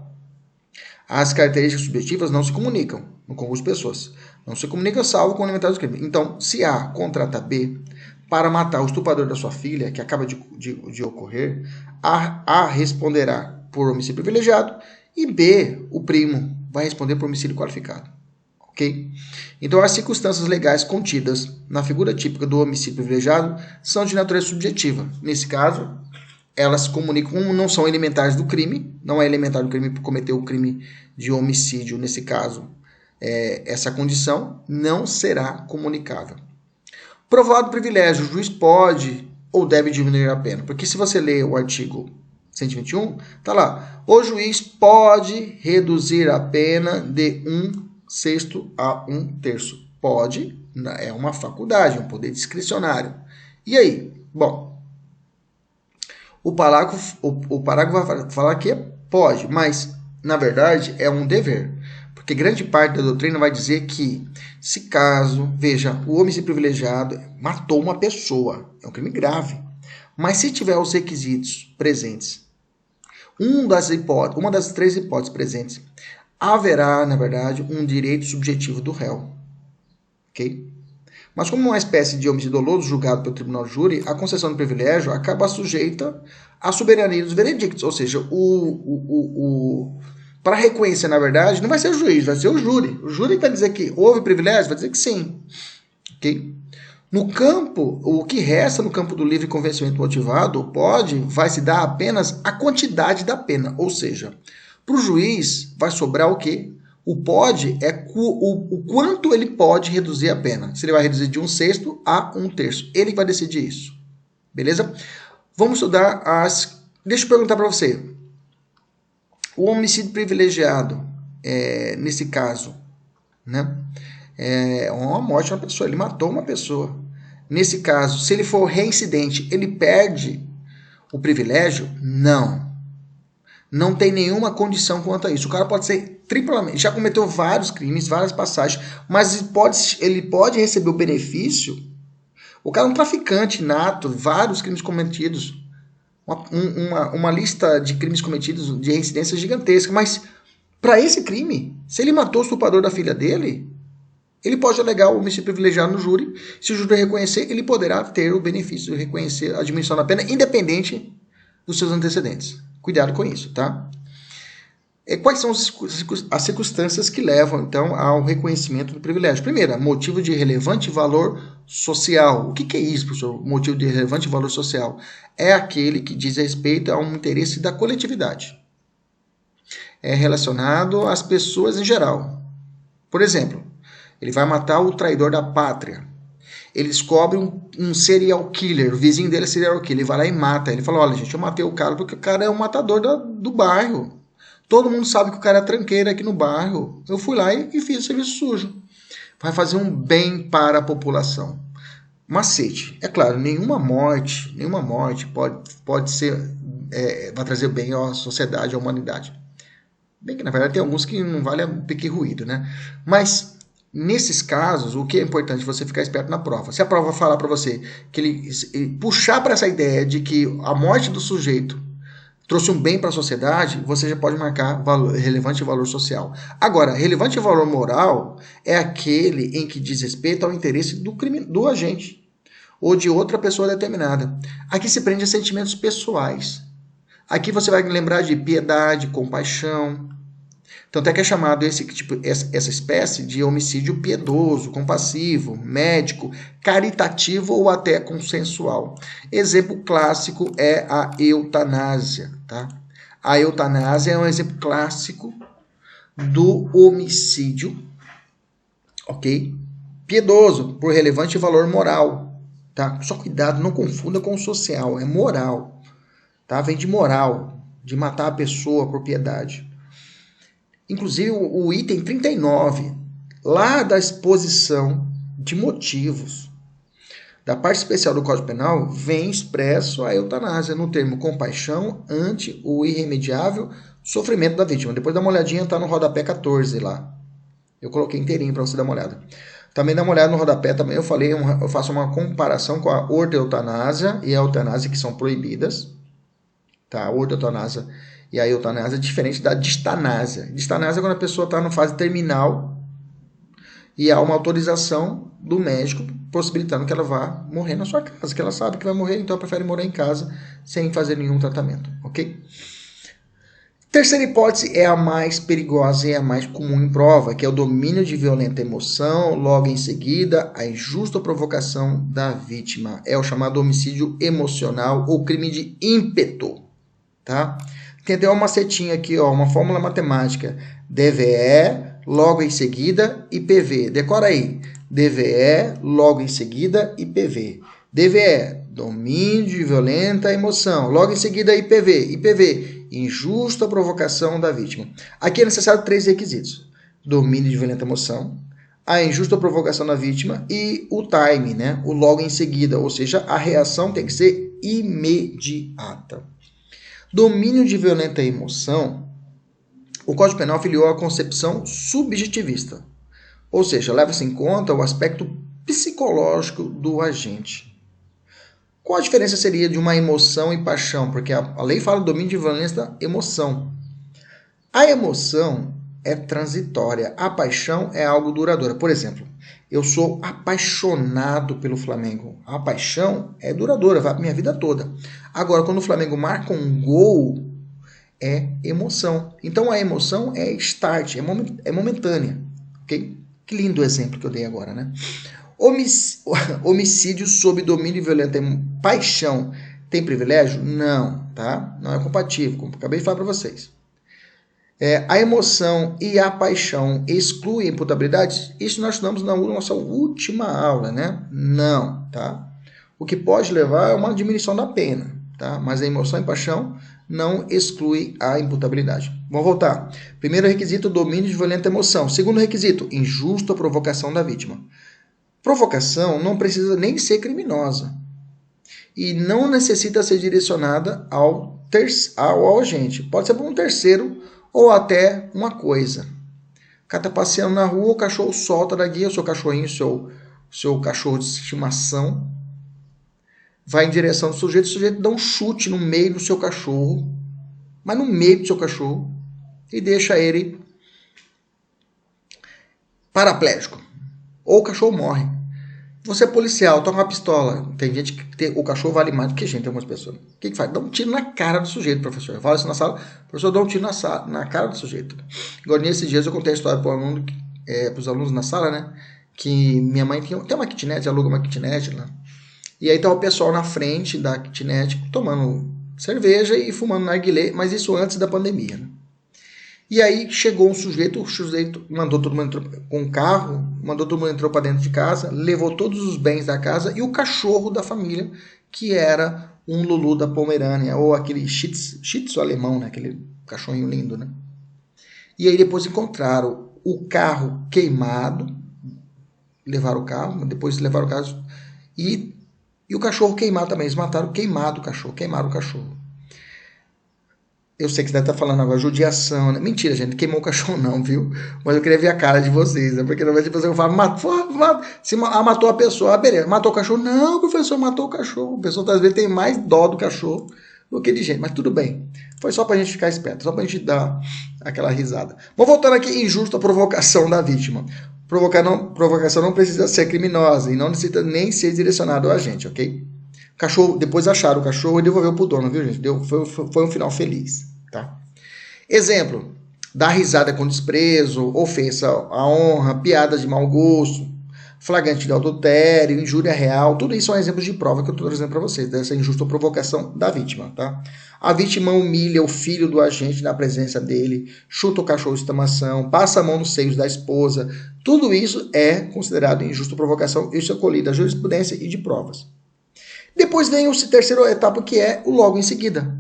As características subjetivas não se comunicam no concurso de pessoas. Não se comunica salvo com elementares do crime. Então, se A contrata B para matar o estuprador da sua filha, que acaba de ocorrer, A responderá por homicídio privilegiado e B, o primo, vai responder por homicídio qualificado. Ok? Então, as circunstâncias legais contidas na figura típica do homicídio privilegiado são de natureza subjetiva. Nesse caso, elas se comunicam, não são elementares do crime, não é elementar do crime por cometer o crime de homicídio, nesse caso, essa condição não será comunicável. Provado o privilégio, o juiz pode ou deve diminuir a pena, porque se você ler o artigo 121, tá lá, o juiz pode reduzir a pena de 1/6 a 1/3. Pode, é uma faculdade, um poder discricionário. E aí? Bom, o parágrafo vai falar que pode, mas, na verdade, é um dever. Porque grande parte da doutrina vai dizer que, se caso, veja, o homicídio privilegiado matou uma pessoa, é um crime grave. Mas se tiver os requisitos presentes, uma das 3 hipóteses presentes, haverá, na verdade, um direito subjetivo do réu. Ok? Mas como uma espécie de homicídio doloso julgado pelo tribunal de júri, a concessão do privilégio acaba sujeita à soberania dos veredictos. Ou seja, para reconhecer, na verdade, não vai ser o juiz, vai ser o júri. O júri vai dizer que houve privilégio, vai dizer que sim. Okay? O que resta no campo do livre convencimento motivado vai se dar apenas a quantidade da pena. Ou seja, para o juiz vai sobrar o quê? O pode é o quanto ele pode reduzir a pena. Se ele vai reduzir de 1/6 a 1/3. Ele vai decidir isso. Beleza? Vamos estudar Deixa eu perguntar para você. O homicídio privilegiado, nesse caso, né? É uma morte de uma pessoa. Ele matou uma pessoa. Nesse caso, se ele for reincidente, ele perde o privilégio? Não. Não tem nenhuma condição quanto a isso. O cara pode ser triplamente, já cometeu vários crimes, várias passagens, mas ele pode receber o benefício. O cara é um traficante nato, vários crimes cometidos, uma lista de crimes cometidos de reincidência gigantesca, mas para esse crime, se ele matou o estuprador da filha dele, ele pode alegar o homicídio privilegiado no júri. Se o júri reconhecer, ele poderá ter o benefício de reconhecer a diminuição da pena, independente dos seus antecedentes. Cuidado com isso, tá? Quais são as circunstâncias que levam, então, ao reconhecimento do privilégio? Primeiro, motivo de relevante valor social. O que é isso, professor? Motivo de relevante valor social? É aquele que diz respeito a um interesse da coletividade. É relacionado às pessoas em geral. Por exemplo, ele vai matar o traidor da pátria. Ele descobre um serial killer, o vizinho dele é serial killer, ele vai lá e mata. Ele fala, olha gente, eu matei o cara porque o cara é um matador do bairro. Todo mundo sabe que o cara é tranqueiro aqui no bairro. Eu fui lá e fiz o serviço sujo. Vai fazer um bem para a população. Macete. É claro, nenhuma morte pode ser, vai trazer bem à sociedade, à humanidade. Bem que na verdade tem alguns que não vale a pequeno ruído, né? Mas nesses casos, o que é importante você ficar esperto na prova. Se a prova falar para você que ele puxar para essa ideia de que a morte do sujeito trouxe um bem para a sociedade, você já pode marcar relevante valor social. Agora, relevante valor moral é aquele em que diz respeito ao interesse do agente ou de outra pessoa determinada. Aqui se prende a sentimentos pessoais. Aqui você vai lembrar de piedade, compaixão. Tanto é que é chamado essa espécie de homicídio piedoso, compassivo, médico, caritativo ou até consensual. Exemplo clássico é a eutanásia. Tá? A eutanásia é um exemplo clássico do homicídio, ok? Piedoso, por relevante valor moral. Tá? Só cuidado, não confunda com o social, é moral. Tá? Vem de moral, de matar a pessoa por piedade. Inclusive, o item 39, lá da exposição de motivos da parte especial do Código Penal, vem expresso a eutanásia no termo compaixão ante o irremediável sofrimento da vítima. Depois dá uma olhadinha, tá no rodapé 14 lá. Eu coloquei inteirinho para você dar uma olhada. Também dá uma olhada no rodapé, também eu faço uma comparação com a ortoeutanásia e a eutanásia que são proibidas. Tá? A ortoeutanásia e a eutanásia é diferente da distanásia. Distanásia é quando a pessoa está na fase terminal e há uma autorização do médico possibilitando que ela vá morrer na sua casa, que ela sabe que vai morrer, então ela prefere morar em casa sem fazer nenhum tratamento, ok? Terceira hipótese é a mais perigosa e a mais comum em prova, que é o domínio de violenta emoção, logo em seguida a injusta provocação da vítima. É o chamado homicídio emocional ou crime de ímpeto, tá? Tem até uma setinha aqui, ó, uma fórmula matemática. DVE, logo em seguida, IPV. Decora aí. DVE, logo em seguida, IPV. DVE, domínio de violenta emoção. Logo em seguida, IPV. IPV, injusta provocação da vítima. Aqui é necessário 3 requisitos. Domínio de violenta emoção, a injusta provocação da vítima e o time, né? O logo em seguida. Ou seja, a reação tem que ser imediata. Domínio de violenta emoção, o Código Penal filiou a concepção subjetivista, ou seja, leva-se em conta o aspecto psicológico do agente. Qual a diferença seria de uma emoção e paixão? Porque a lei fala do domínio de violenta emoção. A emoção é transitória, a paixão é algo duradouro. Por exemplo, eu sou apaixonado pelo Flamengo. A paixão é duradoura, vai para minha vida toda. Agora, quando o Flamengo marca um gol, é emoção. Então, a emoção é start, é momentânea. Okay? Que lindo exemplo que eu dei agora, né? Homicídio sob domínio violento, paixão, tem privilégio? Não, tá? Não é compatível, como acabei de falar para vocês. A emoção e a paixão excluem a imputabilidade? Isso nós estudamos na nossa última aula, né? Não, tá? O que pode levar é uma diminuição da pena, tá? Mas a emoção e a paixão não exclui a imputabilidade. Vamos voltar. Primeiro requisito, domínio de violenta emoção. Segundo requisito, injusta provocação da vítima. Provocação não precisa nem ser criminosa e não necessita ser direcionada ao ao agente. Pode ser por um terceiro ou até uma coisa. O cara tá passeando na rua, o cachorro solta da guia, o seu cachorrinho, seu cachorro de estimação, vai em direção do sujeito, o sujeito dá um chute no meio do seu cachorro, mas no meio do seu cachorro, e deixa ele paraplégico. Ou o cachorro morre. Você é policial, toca uma pistola. Tem gente que o cachorro vale mais do que gente, algumas pessoas. O que faz? Dá um tiro na cara do sujeito, professor. Eu falo isso na sala, o professor dá um tiro na cara do sujeito. Agora, nesses dias, eu contei a história para os alunos na sala, né? Que minha mãe tem uma kitnet, aluga uma kitnet lá. E aí tá o pessoal na frente da kitnet tomando cerveja e fumando narguilé, mas isso antes da pandemia, né? E aí chegou um sujeito, o sujeito mandou todo mundo entrar com um carro, mandou todo mundo entrou para dentro de casa, levou todos os bens da casa e o cachorro da família, que era um Lulu da Pomerânia, ou aquele Shih Tzu alemão, né? Aquele cachorrinho lindo, né? E aí depois encontraram o carro queimado, levaram o carro, depois levaram o carro e o cachorro queimado também. Eles mataram queimaram o cachorro. Eu sei que você deve estar falando agora, judiação, né? Mentira, gente, queimou o cachorro não, viu? Mas eu queria ver a cara de vocês, né? Porque normalmente você fala, matou a pessoa, beleza, matou o cachorro. Não, o professor matou o cachorro. O pessoal às vezes tem mais dó do cachorro do que de gente, mas tudo bem. Foi só pra gente ficar esperto, só pra gente dar aquela risada. Vou voltando aqui, injusta provocação da vítima. Provocação não precisa ser criminosa e não necessita nem ser direcionado a gente, ok? Cachorro, depois acharam o cachorro e devolveu pro dono, viu, gente? Foi um final feliz, tá? Exemplo, dar risada com desprezo, ofensa à honra, piadas de mau gosto, flagrante de adultério, injúria real, tudo isso são exemplos de prova que eu estou trazendo para vocês, dessa injusta provocação da vítima, tá? A vítima humilha o filho do agente na presença dele, chuta o cachorro de estimação, passa a mão nos seios da esposa, tudo isso é considerado injusta provocação, isso é colhido da jurisprudência e de provas. Depois vem a terceira etapa, que é o logo em seguida.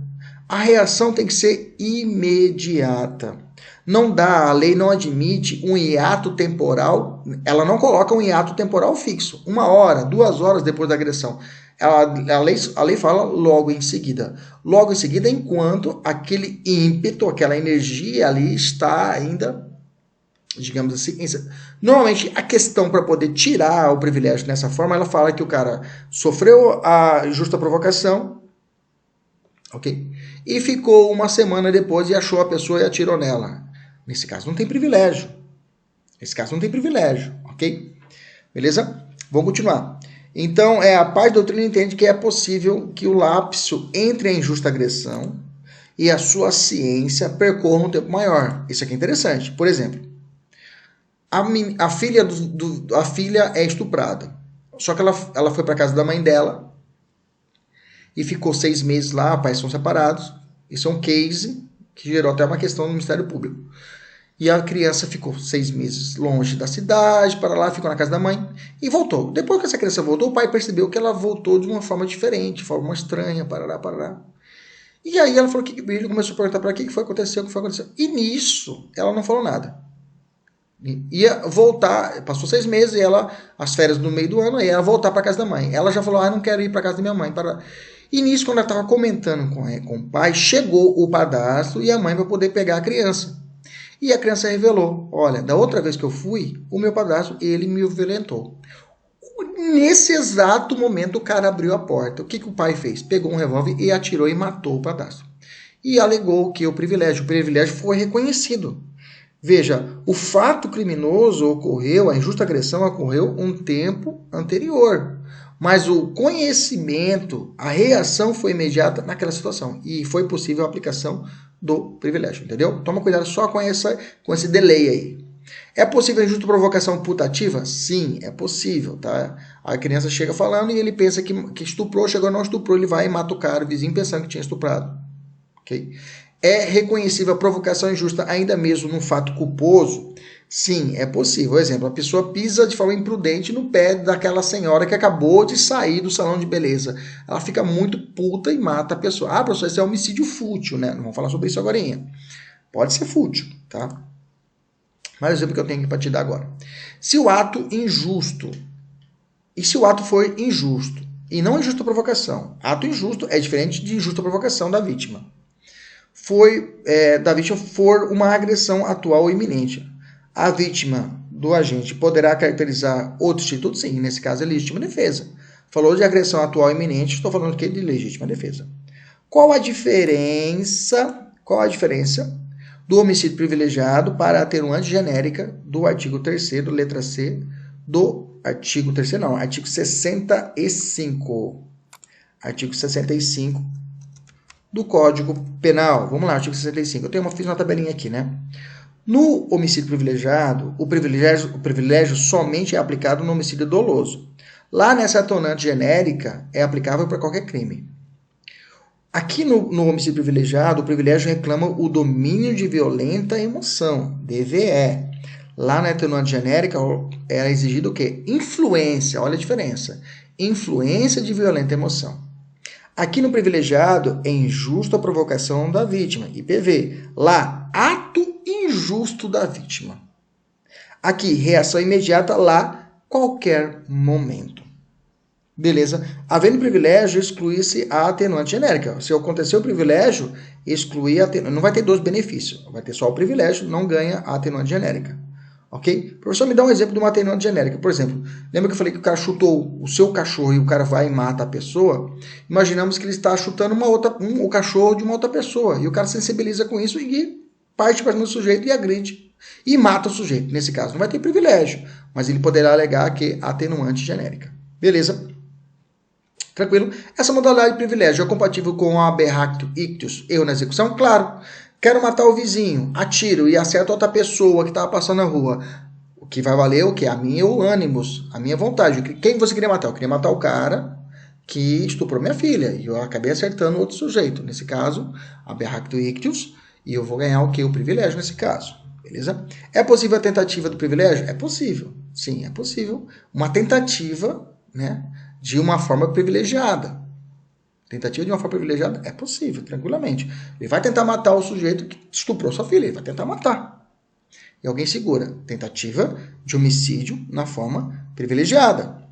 A reação tem que ser imediata. Não dá, a lei não admite um hiato temporal, ela não coloca um hiato temporal fixo, 1 hora, 2 horas depois da agressão. A lei fala logo em seguida. Logo em seguida, enquanto aquele ímpeto, aquela energia ali está ainda, digamos assim. Normalmente, a questão para poder tirar o privilégio dessa forma, ela fala que o cara sofreu a injusta provocação, ok? E ficou 1 semana depois e achou a pessoa e atirou nela. Nesse caso, não tem privilégio. Ok? Beleza? Vamos continuar. Então, a paz da doutrina entende que é possível que o lapso entre a injusta agressão e a sua ciência percorra um tempo maior. Isso aqui é interessante. Por exemplo, a filha é estuprada. Só que ela foi para casa da mãe dela e ficou 6 meses lá, pais são separados. Isso é um case que gerou até uma questão no Ministério Público. E a criança ficou 6 meses longe da cidade, para lá, ficou na casa da mãe e voltou. Depois que essa criança voltou, o pai percebeu que ela voltou de uma forma diferente, de forma estranha, parará. E aí ela falou que ele começou a perguntar para o que foi acontecer, E nisso, ela não falou nada. Ia voltar, passou 6 meses, e as férias no meio do ano, aí ela voltar para casa da mãe. Ela já falou, não quero ir para casa da minha mãe. E nisso, quando ela estava comentando com o pai, chegou o padrasto e a mãe para poder pegar a criança. E a criança revelou, olha, da outra vez que eu fui, o meu padrasto, ele me violentou. Nesse exato momento, o cara abriu a porta. O que o pai fez? Pegou um revólver e atirou e matou o padrasto. E alegou que o privilégio foi reconhecido. Veja, o fato criminoso ocorreu, a injusta agressão ocorreu um tempo anterior. Mas o conhecimento, a reação foi imediata naquela situação. E foi possível a aplicação do privilégio, entendeu? Toma cuidado só com esse delay aí. É possível a injusta provocação putativa? Sim, é possível, tá? A criança chega falando e ele pensa que estuprou, chegou não estuprou, ele vai e mata o cara, o vizinho pensando que tinha estuprado. Ok? É reconhecível a provocação injusta ainda mesmo num fato culposo? Sim, é possível. Por exemplo, a pessoa pisa de forma imprudente no pé daquela senhora que acabou de sair do salão de beleza. Ela fica muito puta e mata a pessoa. Professor, esse é homicídio fútil, né? Não vamos falar sobre isso agora. Pode ser fútil, tá? Mais um exemplo que eu tenho aqui para te dar agora. Se o ato injusto, e se o ato foi injusto, e não injusta provocação, ato injusto é diferente de injusta provocação da vítima. da vítima for uma agressão atual ou iminente. A vítima do agente poderá caracterizar outro instituto? Sim, nesse caso é legítima defesa. Falou de agressão atual e iminente, estou falando aqui de legítima defesa. Qual a diferença do homicídio privilegiado para a atenuante genérica do artigo 3º, letra C, do artigo 3º não, artigo 65. Artigo 65 do Código Penal. Vamos lá, artigo 65. Fiz uma tabelinha aqui, né? No homicídio privilegiado, o privilégio somente é aplicado no homicídio doloso. Lá nessa atenuante genérica, é aplicável para qualquer crime. Aqui no homicídio privilegiado, o privilégio reclama o domínio de violenta emoção, DVE. Lá na atenuante genérica, era exigido o quê? Influência, olha a diferença. Influência de violenta emoção. Aqui no privilegiado, é injusto a provocação da vítima, IPV. Lá, ato injusto da vítima. Aqui, reação imediata, lá, qualquer momento. Beleza? Havendo privilégio, exclui-se a atenuante genérica. Se acontecer o privilégio, excluir a atenuante. Não vai ter dois benefícios. Vai ter só o privilégio, não ganha a atenuante genérica. Ok? Professor, me dá um exemplo de uma atenuante genérica. Por exemplo, lembra que eu falei que o cara chutou o seu cachorro e o cara vai e mata a pessoa? Imaginamos que ele está chutando o cachorro de uma outra pessoa. E o cara sensibiliza com isso e parte para cima do sujeito e agride. E mata o sujeito. Nesse caso, não vai ter privilégio. Mas ele poderá alegar que é atenuante genérica. Beleza? Tranquilo? Essa modalidade de privilégio é compatível com a aberractio ictus, erro na execução? Claro. Quero matar o vizinho, atiro e acerto outra pessoa que estava passando na rua. O que vai valer o quê? A minha ânimos, a minha vontade. Quem você queria matar? Eu queria matar o cara que estuprou minha filha. E eu acabei acertando outro sujeito. Nesse caso, aberractio ictus. E eu vou ganhar o quê? O privilégio nesse caso. Beleza? É possível a tentativa do privilégio? É possível. Sim, é possível. Uma tentativa, né, de uma forma privilegiada. Tentativa de uma forma privilegiada é possível, tranquilamente. Ele vai tentar matar o sujeito que estuprou sua filha. Ele vai tentar matar. E alguém segura. Tentativa de homicídio na forma privilegiada.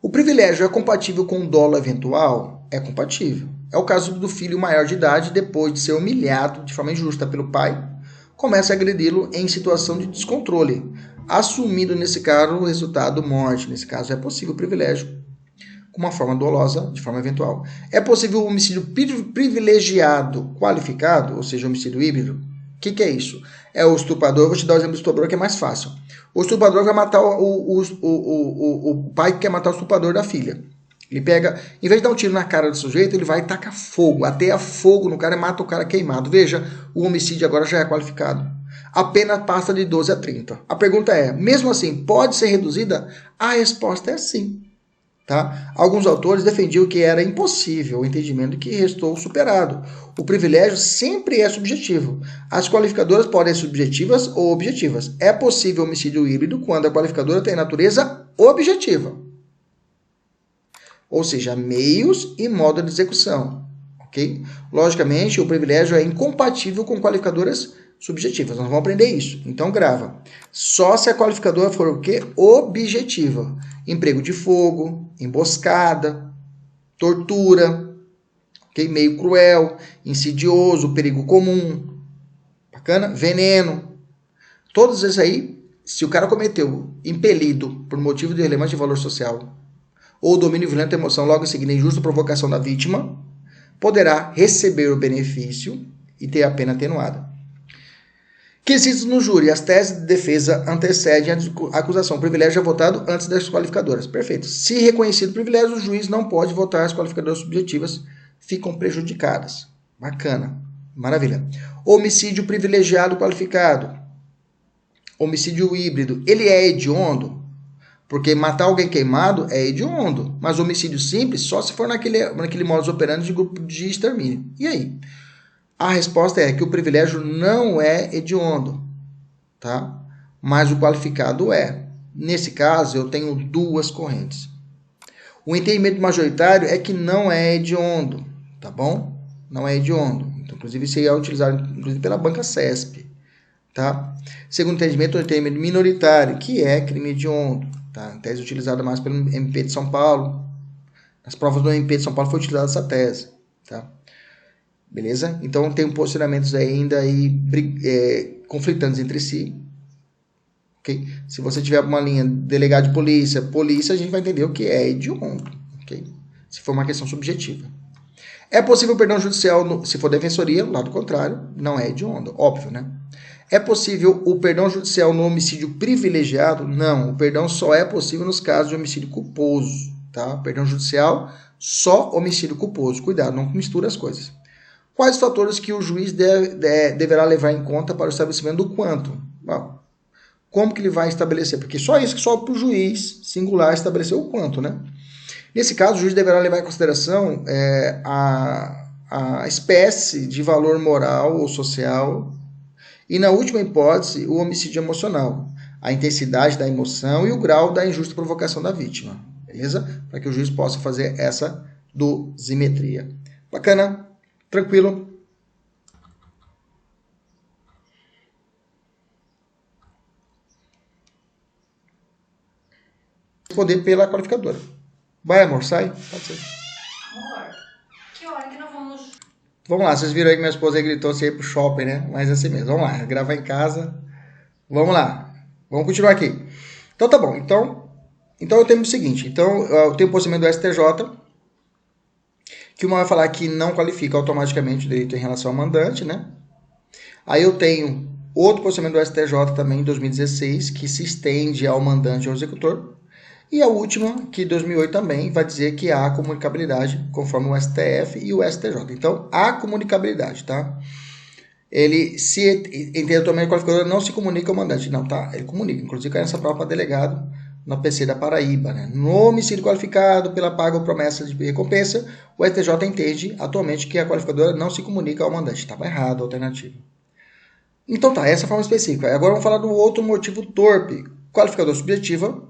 O privilégio é compatível com o dolo eventual? É compatível. É o caso do filho maior de idade, depois de ser humilhado de forma injusta pelo pai, começa a agredi-lo em situação de descontrole, assumindo nesse caso o resultado morte. Nesse caso é possível o privilégio com uma forma dolosa, de forma eventual. É possível o homicídio privilegiado qualificado, ou seja, homicídio híbrido? O que é isso? É o estuprador, eu vou te dar o exemplo do estuprador que é mais fácil. O estuprador vai matar o pai que quer matar o estuprador da filha. Ele pega, em vez de dar um tiro na cara do sujeito, ele vai e taca fogo, ateia fogo no cara e mata o cara queimado. Veja, o homicídio agora já é qualificado. A pena passa de 12 a 30. A pergunta é, mesmo assim, pode ser reduzida? A resposta é sim. Tá? Alguns autores defendiam que era impossível o entendimento que restou superado. O privilégio sempre é subjetivo. As qualificadoras podem ser subjetivas ou objetivas. É possível homicídio híbrido quando a qualificadora tem natureza objetiva. Ou seja, meios e modo de execução. Okay? Logicamente, o privilégio é incompatível com qualificadoras subjetivas. Nós vamos aprender isso. Então, grava. Só se a qualificadora for o quê? Objetiva. Emprego de fogo, emboscada, tortura, okay? Meio cruel, insidioso, perigo comum, bacana? Veneno. Todos esses aí, se o cara cometeu impelido por motivo de relevante valor social ou domínio violento da emoção, logo em seguida injusta provocação da vítima, poderá receber o benefício e ter a pena atenuada. Quesitos no júri. As teses de defesa antecedem a acusação. O privilégio é votado antes das qualificadoras. Perfeito. Se reconhecido o privilégio, o juiz não pode votar. As qualificadoras subjetivas ficam prejudicadas. Bacana. Maravilha. Homicídio privilegiado qualificado. Homicídio híbrido. Ele é hediondo? Porque matar alguém queimado é hediondo. Mas homicídio simples só se for naquele modus operandi de grupo de extermínio. E aí? A resposta é que o privilégio não é hediondo, tá? Mas o qualificado é. Nesse caso, eu tenho duas correntes. O entendimento majoritário é que não é hediondo, tá bom? Não é hediondo. Então, inclusive, isso aí é utilizado inclusive, pela banca CESP, tá? Segundo entendimento, o entendimento minoritário, que é crime hediondo, tá? Tese utilizada mais pelo MP de São Paulo. Nas provas do MP de São Paulo foi utilizada essa tese, tá? beleza? Então tem posicionamentos ainda aí conflitantes entre si. Okay? Se você tiver uma linha delegado de polícia, a gente vai entender o que é hediondo, okay? Se for uma questão subjetiva. É possível perdão judicial se for defensoria, lado contrário, não é hediondo, óbvio, né? É possível o perdão judicial no homicídio privilegiado? Não, o perdão só é possível nos casos de homicídio culposo, tá? Perdão judicial, só homicídio culposo. Cuidado, não mistura as coisas. Quais fatores que o juiz deverá levar em conta para o estabelecimento do quanto? Bom, como que ele vai estabelecer? Porque só isso que só para o juiz singular estabelecer o quanto, né? Nesse caso, o juiz deverá levar em consideração a espécie de valor moral ou social e, na última hipótese, o homicídio emocional, a intensidade da emoção e o grau da injusta provocação da vítima, beleza? Para que o juiz possa fazer essa dosimetria. Bacana? Tranquilo? Responder pela qualificadora. Vai, amor, sai. Pode ser. Amor, que hora que nós vamos... Vamos lá, vocês viram aí que minha esposa gritou assim pro shopping, né? Mas é assim mesmo. Vamos lá, gravar em casa. Vamos lá. Vamos continuar aqui. Então tá bom. Então eu tenho o seguinte. Então eu tenho o posicionamento do STJ, que uma vai falar que não qualifica automaticamente o direito em relação ao mandante, né? Aí eu tenho outro posicionamento do STJ também, em 2016, que se estende ao mandante e ao executor. E a última, que em 2008 também, vai dizer que há comunicabilidade, conforme o STF e o STJ. Então, há comunicabilidade, tá? Ele, se entende totalmente qualificador, não se comunica ao mandante. Não, tá? Ele comunica. Inclusive, cai nessa prova para delegado na PC da Paraíba, né? No homicídio qualificado pela paga ou promessa de recompensa, o STJ entende atualmente que a qualificadora não se comunica ao mandante. Estava errado a alternativa. Então tá, essa é a forma específica. Agora vamos falar do outro motivo torpe. Qualificador subjetiva.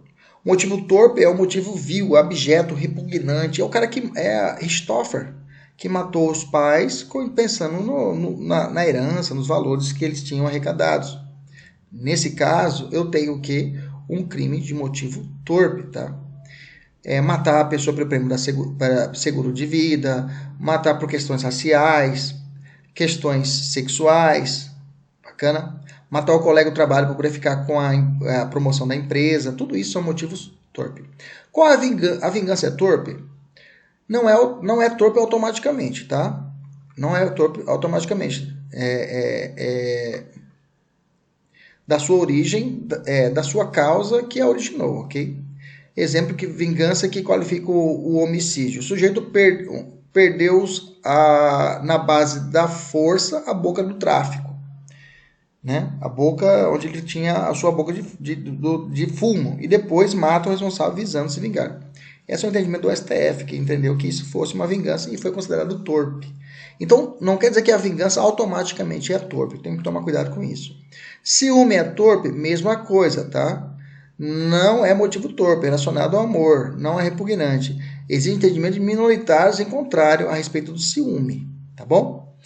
O motivo torpe é o motivo vil, abjeto, repugnante. É o cara que é Richthofen, que matou os pais pensando na herança, nos valores que eles tinham arrecadados. Nesse caso, eu tenho o quê? Um crime de motivo torpe, tá? Matar a pessoa pelo prêmio para seguro de vida, matar por questões raciais, questões sexuais, bacana? Matar o colega do trabalho para poder ficar com a promoção da empresa, tudo isso são motivos torpes. Qual a vingança é torpe? Não é torpe automaticamente, tá? Não é torpe automaticamente. Da sua origem, da sua causa que a originou, ok? Exemplo que vingança que qualifica o homicídio. O sujeito perdeu na base da força a boca do tráfico. Né? A boca onde ele tinha a sua boca de fumo, e depois mata o responsável visando se vingar. Esse é o entendimento do STF, que entendeu que isso fosse uma vingança e foi considerado torpe. Então, não quer dizer que a vingança automaticamente é torpe, tem que tomar cuidado com isso. Ciúme é torpe, mesma coisa, tá? Não é motivo torpe, é relacionado ao amor, não é repugnante. Existem entendimentos minoritários em contrário a respeito do ciúme, tá bom?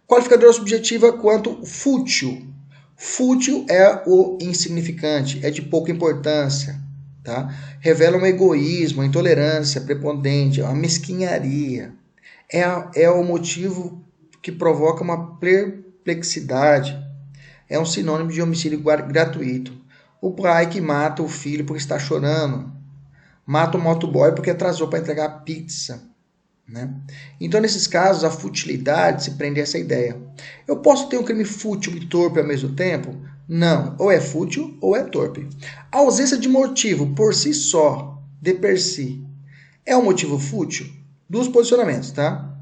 Qualificadora subjetiva quanto fútil. Fútil é o insignificante, é de pouca importância, tá? Revela um egoísmo, uma intolerância prepotente, uma mesquinharia. É o motivo que provoca uma perplexidade. É um sinônimo de homicídio gratuito. O pai que mata o filho porque está chorando. Mata o motoboy porque atrasou para entregar a pizza. Né? Então, nesses casos, a futilidade se prende a essa ideia. Eu posso ter um crime fútil e torpe ao mesmo tempo? Não, ou é fútil ou é torpe. A ausência de motivo por si só, de per si, é um motivo fútil? Dos posicionamentos, tá?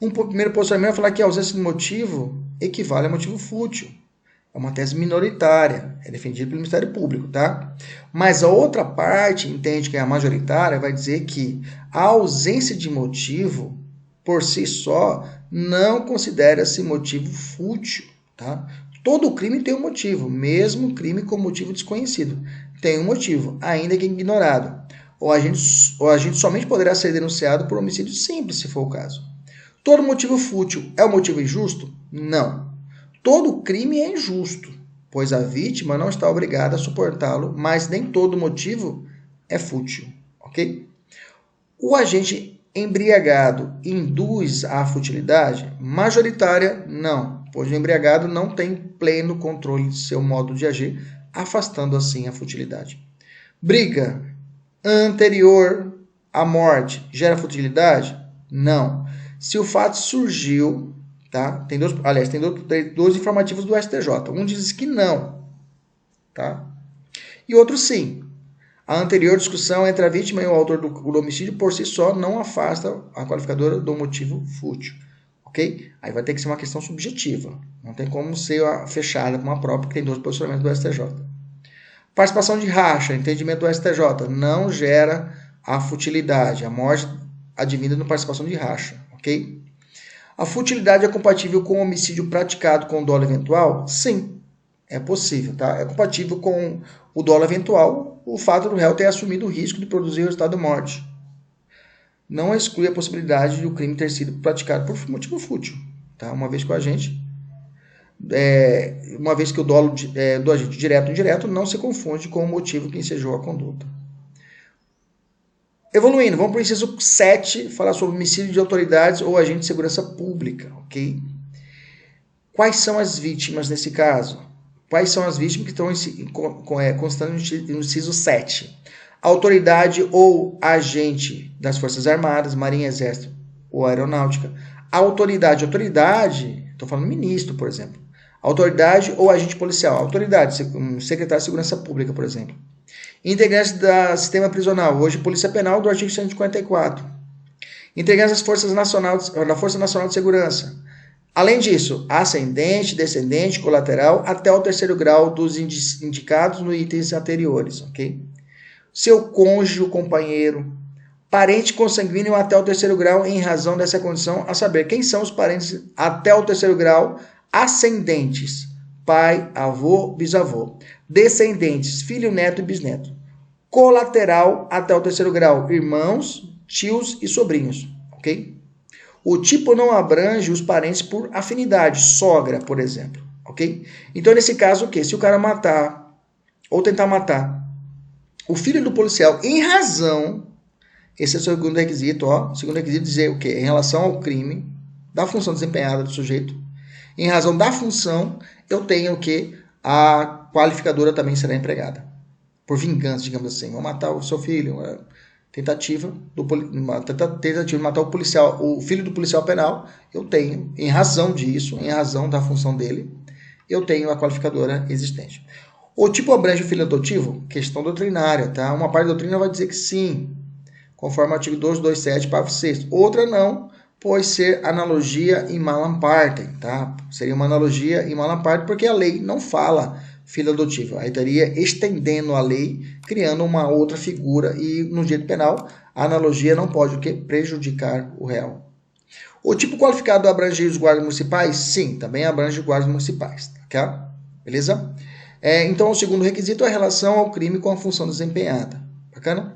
Um primeiro posicionamento é falar que a ausência de motivo equivale a motivo fútil. É uma tese minoritária, é defendida pelo Ministério Público, tá? Mas a outra parte, entende que é a majoritária, vai dizer que a ausência de motivo, por si só, não considera-se motivo fútil, tá? Todo crime tem um motivo, mesmo crime com motivo desconhecido. Tem um motivo, ainda que ignorado. Ou a gente somente poderá ser denunciado por homicídio simples, se for o caso. Todo motivo fútil é um motivo injusto? Não. Todo crime é injusto, pois a vítima não está obrigada a suportá-lo, mas nem todo motivo é fútil, ok? O agente embriagado induz à futilidade? Majoritária, não, pois o embriagado não tem pleno controle de seu modo de agir, afastando assim a futilidade. Briga anterior à morte gera futilidade? Não. Se o fato surgiu, tá? Tem dois informativos do STJ. Um diz que não, tá? E outro sim. A anterior discussão entre a vítima e o autor do homicídio por si só não afasta a qualificadora do motivo fútil, ok? Aí vai ter que ser uma questão subjetiva. Não tem como ser fechada com uma prova, porque tem dois posicionamentos do STJ. Participação de racha, entendimento do STJ, não gera a futilidade. A morte advinda na participação de racha, ok? A futilidade é compatível com o homicídio praticado com dolo eventual? Sim, é possível, tá? É compatível com o dolo eventual o fato do réu ter assumido o risco de produzir o resultado da morte. Não exclui a possibilidade de o crime ter sido praticado por motivo fútil, tá? Uma vez que o dolo do agente direto ou indireto não se confunde com o motivo que ensejou a conduta. Evoluindo, vamos para o inciso 7, falar sobre homicídio de autoridades ou agente de segurança pública, ok? Quais são as vítimas nesse caso? Quais são as vítimas que estão constando no inciso 7? Autoridade ou agente das Forças Armadas, Marinha, Exército ou Aeronáutica. Autoridade, estou falando ministro, por exemplo. Autoridade ou agente policial. Autoridade, secretário de Segurança Pública, por exemplo. Integrantes do sistema prisional, hoje Polícia Penal do artigo 154. Integrantes da Força Nacional de Segurança. Além disso, ascendente, descendente, colateral, até o 3º grau dos indicados nos itens anteriores, ok? Seu cônjuge, companheiro, parente consanguíneo até o 3º grau em razão dessa condição, a saber, quem são os parentes até o 3º grau ascendentes? Pai, avô, bisavô. Descendentes, filho, neto e bisneto. Colateral até o 3º grau, irmãos, tios e sobrinhos, ok? O tipo não abrange os parentes por afinidade, sogra, por exemplo, ok? Então, nesse caso, o quê? Se o cara matar ou tentar matar o filho do policial em razão, esse é o segundo requisito, ó. O segundo requisito dizer o quê? Em relação ao crime, da função desempenhada do sujeito, em razão da função, eu tenho o quê? A qualificadora também será empregada. Por vingança, digamos assim. Vou matar o seu filho, tentativa de matar o filho do policial penal, eu tenho, em razão disso, em razão da função dele, eu tenho a qualificadora existente. O tipo abrange o filho adotivo? Questão doutrinária, tá? Uma parte da doutrina vai dizer que sim, conforme o artigo 227, parágrafo 6º. Outra não, pois ser analogia in malam partem, tá? Seria uma analogia in malam partem, porque a lei não fala filho adotivo. Aí estaria estendendo a lei, criando uma outra figura, e no direito penal, a analogia não pode o quê? Prejudicar o réu. O tipo qualificado abrange os guardas municipais? Sim, também abrange os guardas municipais, tá? Beleza? Então, o segundo requisito é a relação ao crime com a função desempenhada. Bacana?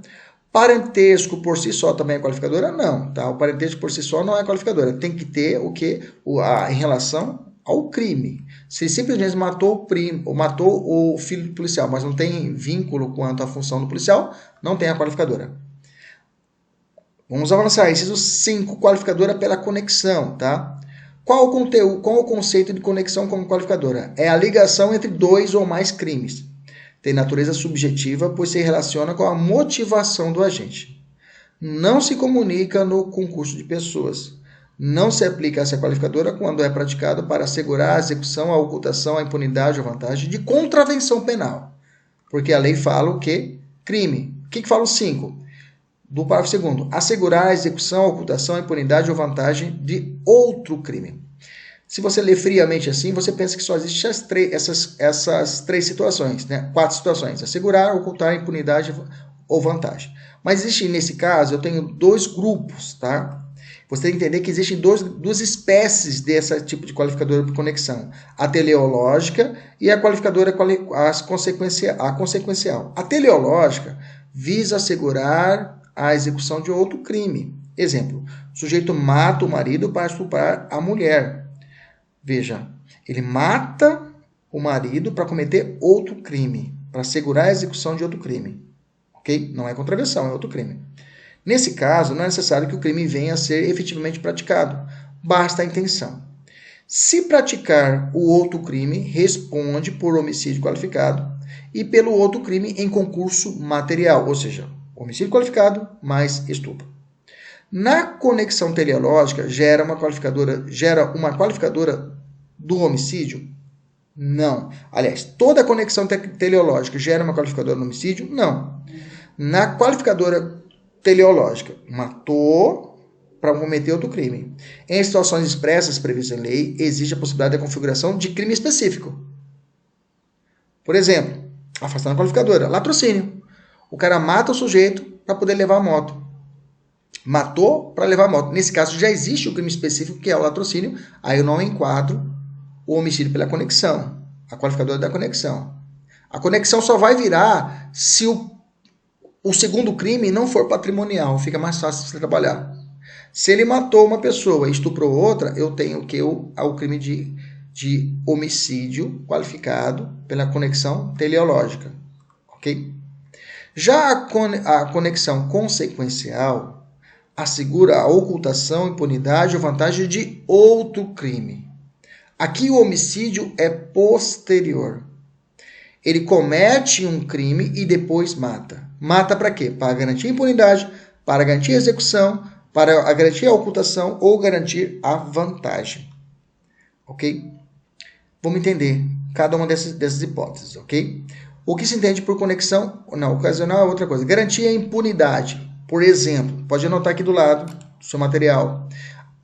Parentesco por si só também é qualificadora? Não, tá? O parentesco por si só não é qualificadora. Tem que ter o quê? Em relação ao crime. Se simplesmente matou o filho do policial, mas não tem vínculo quanto à função do policial, não tem a qualificadora. Vamos avançar. Inciso 5, qualificadora pela conexão, tá? Qual o conceito de conexão como qualificadora? É a ligação entre dois ou mais crimes. Tem natureza subjetiva, pois se relaciona com a motivação do agente. Não se comunica no concurso de pessoas. Não se aplica essa qualificadora quando é praticado para assegurar a execução, a ocultação, a impunidade ou vantagem de contravenção penal. Porque a lei fala o quê? Crime. O que fala o 5? Do parágrafo 2º. Assegurar a execução, a ocultação, a impunidade ou vantagem de outro crime. Se você ler friamente assim, você pensa que só existem essas 3 situações, né? 4 situações. Assegurar, ocultar, impunidade ou vantagem. Mas existe, nesse caso, eu tenho 2 grupos, tá? Você tem que entender que existem duas espécies desse tipo de qualificadora por conexão. A teleológica e a qualificadora consequencial. A teleológica visa assegurar a execução de outro crime. Exemplo, o sujeito mata o marido para estuprar a mulher. Veja, ele mata o marido para cometer outro crime, para assegurar a execução de outro crime. Ok? Não é contravenção, é outro crime. Nesse caso, não é necessário que o crime venha a ser efetivamente praticado, basta a intenção. Se praticar o outro crime, responde por homicídio qualificado e pelo outro crime em concurso material, ou seja, homicídio qualificado mais estupro. Na conexão teleológica, gera uma qualificadora do homicídio? Não. Aliás, toda conexão teleológica gera uma qualificadora do homicídio? Não. Na qualificadora teleológica, matou para cometer outro crime. Em situações expressas previstas em lei, existe a possibilidade da configuração de crime específico. Por exemplo, afastando a qualificadora, latrocínio. O cara mata o sujeito para poder levar a moto. Matou para levar a moto. Nesse caso, já existe o crime específico, que é o latrocínio. Aí eu não enquadro o homicídio pela conexão. A qualificadora da conexão. A conexão só vai virar se o segundo crime não for patrimonial. Fica mais fácil de você trabalhar. Se ele matou uma pessoa e estuprou outra, eu tenho o crime de homicídio qualificado pela conexão teleológica. Ok? Já a conexão consequencial assegura a ocultação, impunidade ou vantagem de outro crime. Aqui o homicídio é posterior. Ele comete um crime e depois mata. Mata para quê? Para garantir a impunidade, para garantir a execução, para garantir a ocultação ou garantir a vantagem. Ok? Vamos entender cada uma dessas hipóteses, ok? O que se entende por conexão, não, ocasional é outra coisa. Garantir a impunidade. Por exemplo, pode anotar aqui do lado do seu material.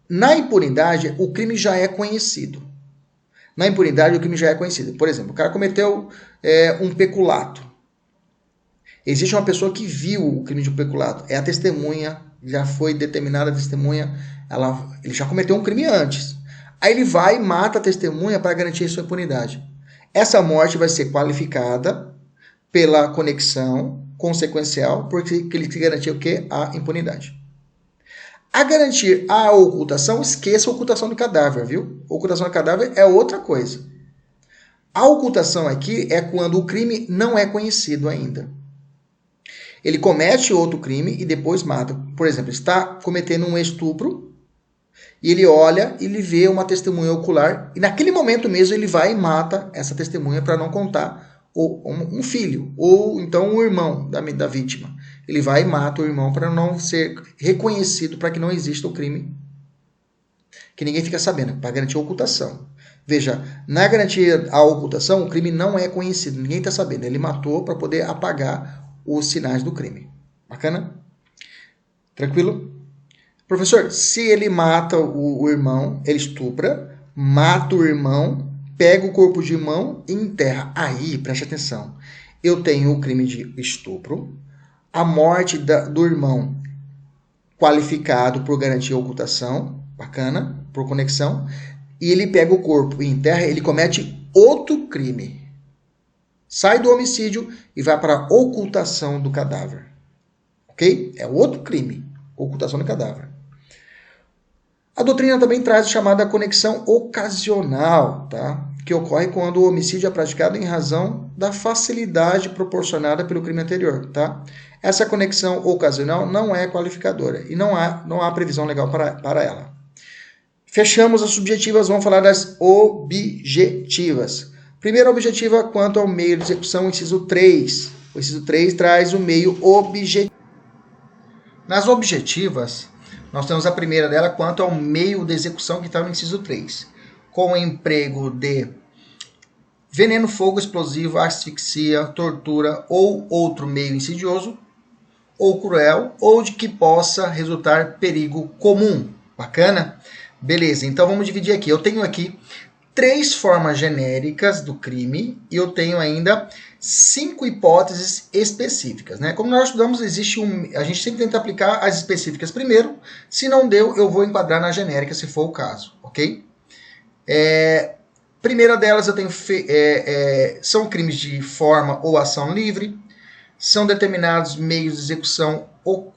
Na impunidade, o crime já é conhecido. Na impunidade, o crime já é conhecido. Por exemplo, o cara cometeu um peculato. Existe uma pessoa que viu o crime de um peculato. É a testemunha, já foi determinada a testemunha, ele já cometeu um crime antes. Aí ele vai e mata a testemunha para garantir a sua impunidade. Essa morte vai ser qualificada pela conexão consequencial, porque ele garantiu o quê? A impunidade. A garantir a ocultação, esqueça a ocultação do cadáver, viu? Ocultação do cadáver é outra coisa. A ocultação aqui é quando o crime não é conhecido ainda. Ele comete outro crime e depois mata. Por exemplo, está cometendo um estupro e ele olha e ele vê uma testemunha ocular e naquele momento mesmo ele vai e mata essa testemunha para não contar um filho ou então um irmão da vítima. Ele vai e mata o irmão para não ser reconhecido, para que não exista o crime, que ninguém fica sabendo, para garantir a ocultação. Veja, na garantia à ocultação, o crime não é conhecido, ninguém está sabendo. Ele matou para poder apagar os sinais do crime. Bacana? Tranquilo? Professor, se ele mata o irmão, ele estupra, mata o irmão, pega o corpo de irmão e enterra. Aí, preste atenção, eu tenho o crime de estupro, a morte do irmão qualificado por garantir a ocultação, bacana, por conexão, e ele pega o corpo e enterra, ele comete outro crime. Sai do homicídio e vai para a ocultação do cadáver. Ok? É outro crime, ocultação do cadáver. A doutrina também traz a chamada conexão ocasional, tá? Que ocorre quando o homicídio é praticado em razão da facilidade proporcionada pelo crime anterior. Tá? Essa conexão ocasional não é qualificadora e não há previsão legal para ela. Fechamos as subjetivas, vamos falar das objetivas. Primeira objetiva quanto ao meio de execução, inciso 3. O inciso 3 traz o meio objetivo. Nas objetivas, nós temos a primeira dela quanto ao meio de execução que está no inciso 3. Com o emprego de veneno, fogo explosivo, asfixia, tortura ou outro meio insidioso ou cruel ou de que possa resultar perigo comum. Bacana? Beleza, então vamos dividir aqui. Eu tenho aqui 3 formas genéricas do crime e eu tenho ainda 5 hipóteses específicas, né? Como nós estudamos, a gente sempre tenta aplicar as específicas primeiro. Se não deu, eu vou enquadrar na genérica, se for o caso, ok? Primeira delas, eu tenho são crimes de forma ou ação livre, são determinados meios de execução ou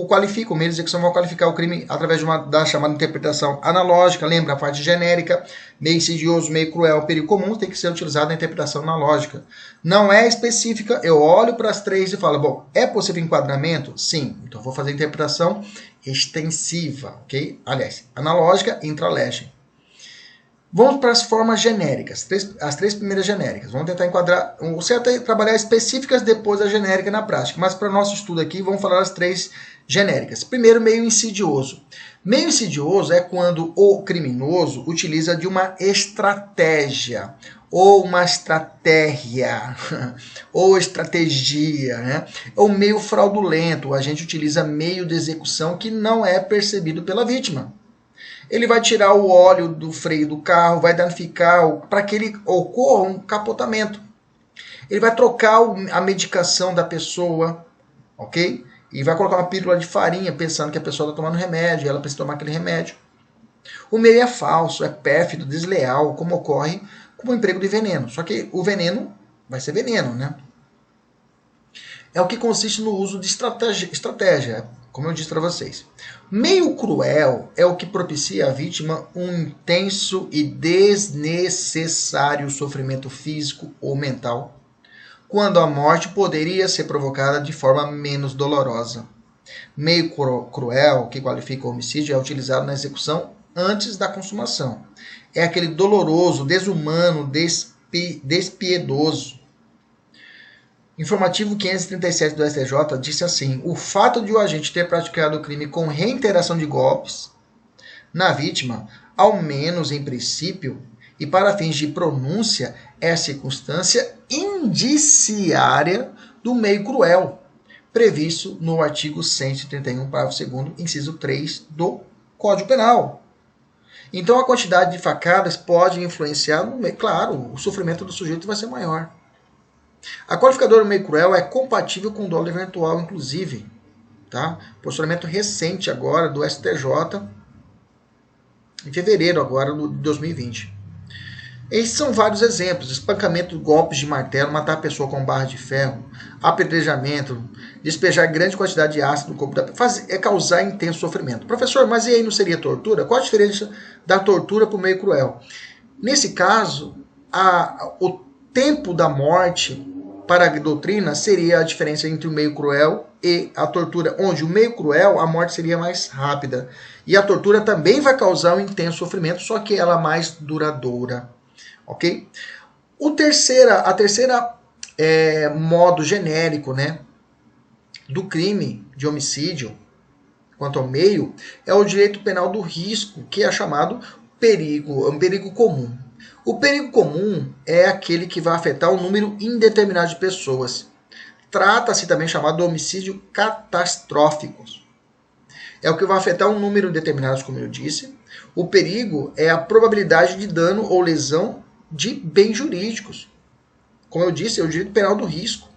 qualifica o meio de execução, vai qualificar o crime através da chamada interpretação analógica. Lembra a parte genérica, meio insidioso, meio cruel, perigo comum, tem que ser utilizada a interpretação analógica. Não é específica, eu olho para as 3 e falo, bom, é possível enquadramento? Sim, então vou fazer a interpretação extensiva, ok? Aliás, analógica intralege. Vamos para as formas genéricas, as três primeiras genéricas. Vamos tentar enquadrar, o certo é trabalhar específicas depois da genérica na prática, mas para o nosso estudo aqui, vamos falar as três genéricas. Primeiro, meio insidioso. Meio insidioso é quando o criminoso utiliza de uma estratégia, ou uma estratégia, ou estratégia, né? Ou meio fraudulento, a gente utiliza meio de execução que não é percebido pela vítima. Ele vai tirar o óleo do freio do carro, vai danificar para que ele ocorra um capotamento. Ele vai trocar a medicação da pessoa, ok? E vai colocar uma pílula de farinha pensando que a pessoa está tomando remédio, e ela precisa tomar aquele remédio. O meio é falso, é pérfido, desleal, como ocorre com o emprego de veneno. Só que o veneno vai ser veneno, né? É o que consiste no uso de estratégia, como eu disse para vocês. Meio cruel é o que propicia à vítima um intenso e desnecessário sofrimento físico ou mental, quando a morte poderia ser provocada de forma menos dolorosa. Meio cruel, que qualifica o homicídio, é utilizado na execução antes da consumação. É aquele doloroso, desumano, despiedoso. Informativo 537 do STJ disse assim: o fato de o agente ter praticado o crime com reiteração de golpes na vítima, ao menos em princípio, e para fins de pronúncia, é circunstância indiciária do meio cruel, previsto no artigo 131, parágrafo 2º, inciso 3 do Código Penal. Então a quantidade de facadas pode influenciar no meio. Claro, o sofrimento do sujeito vai ser maior. A qualificadora do meio cruel é compatível com o dolo eventual, inclusive. Tá? Posicionamento recente agora do STJ, em fevereiro agora de 2020. Esses são vários exemplos: espancamento, golpes de martelo, matar a pessoa com barra de ferro, apedrejamento, despejar grande quantidade de ácido no corpo é causar intenso sofrimento. Professor, mas e aí não seria tortura? Qual a diferença da tortura para o meio cruel? Nesse caso, o tempo da morte para a doutrina seria a diferença entre o meio cruel e a tortura, onde o meio cruel a morte seria mais rápida e a tortura também vai causar um intenso sofrimento, só que ela é mais duradoura, ok? A terceira modo genérico, né, do crime de homicídio quanto ao meio é o direito penal do risco, que é chamado um perigo comum. O perigo comum é aquele que vai afetar um número indeterminado de pessoas. Trata-se também chamado de homicídio catastrófico. É o que vai afetar um número indeterminado, como eu disse. O perigo é a probabilidade de dano ou lesão de bens jurídicos. Como eu disse, é o direito penal do risco.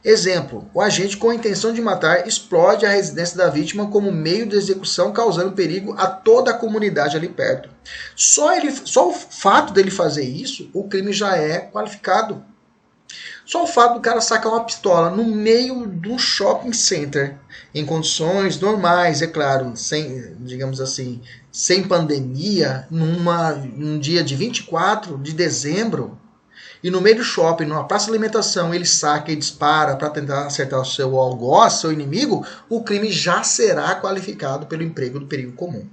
Exemplo: o agente com a intenção de matar explode a residência da vítima como meio de execução, causando perigo a toda a comunidade ali perto. Só o fato dele fazer isso, o crime já é qualificado. Só o fato do cara sacar uma pistola no meio do shopping center, em condições normais, é claro, sem, digamos assim, sem pandemia, num dia de 24 de dezembro, e no meio do shopping, numa praça de alimentação, ele saca e dispara para tentar acertar o seu algoz, seu inimigo, o crime já será qualificado pelo emprego do perigo comum.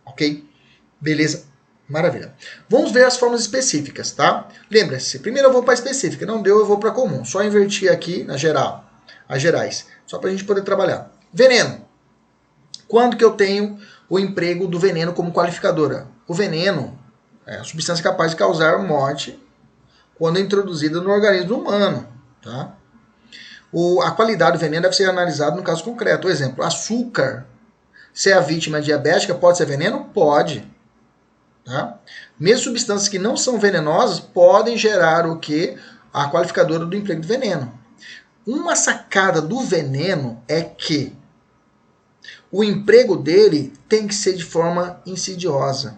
Ok? Beleza? Maravilha. Vamos ver as formas específicas, tá? Lembra-se, primeiro eu vou para a específica, não deu, eu vou para a comum. Só invertir aqui na geral, as gerais, só para a gente poder trabalhar. Veneno. Quando que eu tenho o emprego do veneno como qualificadora? O veneno é a substância capaz de causar morte quando é introduzida no organismo humano. Tá? A qualidade do veneno deve ser analisada no caso concreto. Por exemplo, açúcar. Se a vítima é diabética, pode ser veneno? Pode. Tá? Mesmo substâncias que não são venenosas podem gerar o que? A qualificadora do emprego do veneno. Uma sacada do veneno é que o emprego dele tem que ser de forma insidiosa.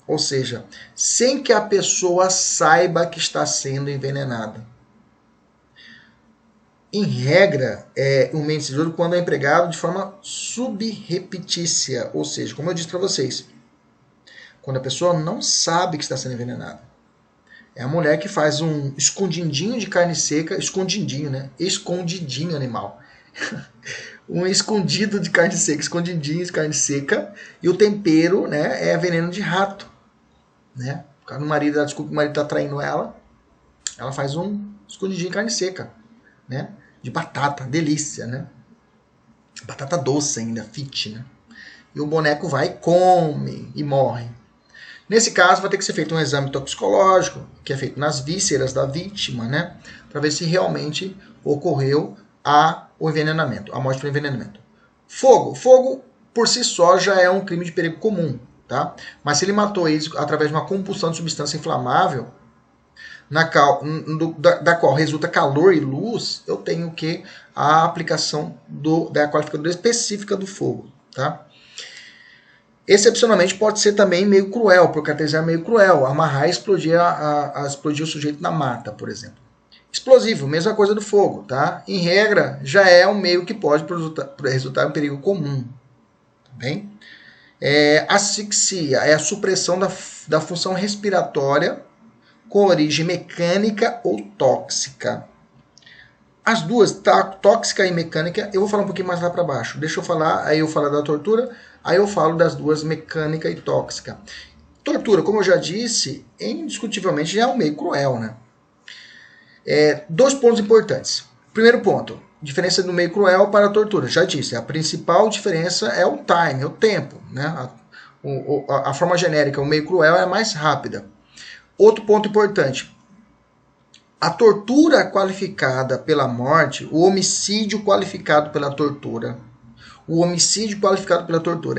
Ou seja, sem que a pessoa saiba que está sendo envenenada. Em regra, o meio insidioso quando é empregado de forma subrepetícia. Ou seja, como eu disse para vocês, quando a pessoa não sabe que está sendo envenenada. É a mulher que faz um escondidinho de carne seca, escondidinho, né? Escondidinho animal. um escondido de carne seca, escondidinho de carne seca, e o tempero, né, é veneno de rato, né? O marido, ela descobre que o marido tá traindo ela faz um escondidinho de carne seca, né? De batata, delícia, né? Batata doce ainda, fit, né? E o boneco vai e come e morre. Nesse caso, vai ter que ser feito um exame toxicológico, que é feito nas vísceras da vítima, né? Para ver se realmente ocorreu o envenenamento, a morte por envenenamento. Fogo. Fogo, por si só, já é um crime de perigo comum, tá? Mas se ele matou eles através de uma combustão de substância inflamável, da qual resulta calor e luz, eu tenho que a aplicação da qualificadora específica do fogo, tá? Excepcionalmente pode ser também meio cruel, por caracterizar meio cruel, amarrar e explodir, explodir o sujeito na mata, por exemplo. Explosivo, mesma coisa do fogo, tá? Em regra, já é um meio que pode resultar em perigo comum, tá bem? Asfixia é a supressão da função respiratória com origem mecânica ou tóxica. As duas, tóxica e mecânica, eu vou falar um pouquinho mais lá para baixo. Deixa eu falar, aí eu falo da tortura, aí eu falo das duas, mecânica e tóxica. Tortura, como eu já disse, indiscutivelmente já é um meio cruel, né? Dois pontos importantes. Primeiro ponto, diferença do meio cruel para a tortura. Já disse, a principal diferença é o time, o tempo, né? A forma genérica, o meio cruel é mais rápida. Outro ponto importante. A tortura qualificada pela morte, o homicídio qualificado pela tortura,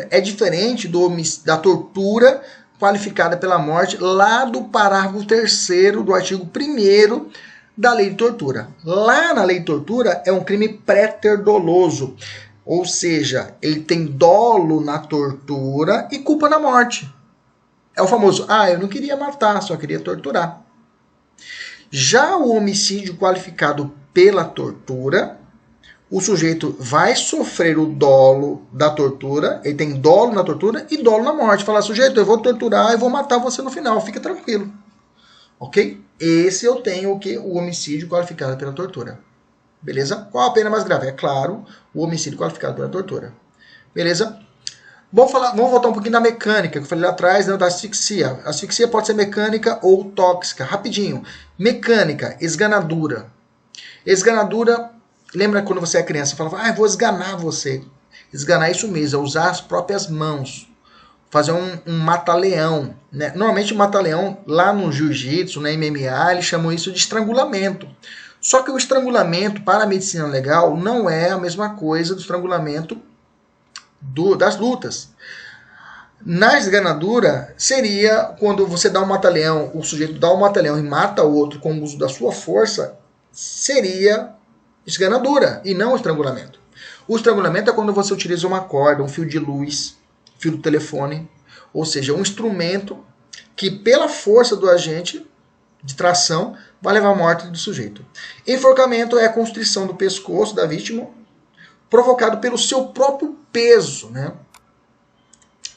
é diferente da tortura qualificada pela morte lá do parágrafo 3º do artigo 1º da lei de tortura. Lá na lei de tortura é um crime pré-ter-doloso, ou seja, ele tem dolo na tortura e culpa na morte. É o famoso, eu não queria matar, só queria torturar. Já o homicídio qualificado pela tortura, o sujeito vai sofrer o dolo da tortura, ele tem dolo na tortura e dolo na morte. Fala, sujeito, eu vou torturar e vou matar você no final, fica tranquilo. Ok? Esse eu tenho o homicídio qualificado pela tortura. Beleza? Qual a pena mais grave? É claro, o homicídio qualificado pela tortura. Beleza? Vamos voltar um pouquinho da mecânica, que eu falei lá atrás, né, da asfixia. A asfixia pode ser mecânica ou tóxica. Rapidinho. Mecânica, esganadura. Esganadura, lembra quando você é criança, você falava, vou esganar você. Esganar é isso mesmo, é usar as próprias mãos. Fazer um mata-leão. Né? Normalmente o mata-leão, lá no jiu-jitsu, na MMA, eles chamam isso de estrangulamento. Só que o estrangulamento, para a medicina legal, não é a mesma coisa do estrangulamento das lutas. Na esganadura, seria quando você dá um mata-leão, o sujeito dá um mata-leão e mata o outro com o uso da sua força, seria esganadura e não estrangulamento. O estrangulamento é quando você utiliza uma corda, um fio de luz, fio do telefone, ou seja, um instrumento que pela força do agente de tração vai levar à morte do sujeito. Enforcamento é a constrição do pescoço da vítima provocado pelo seu próprio peso, né?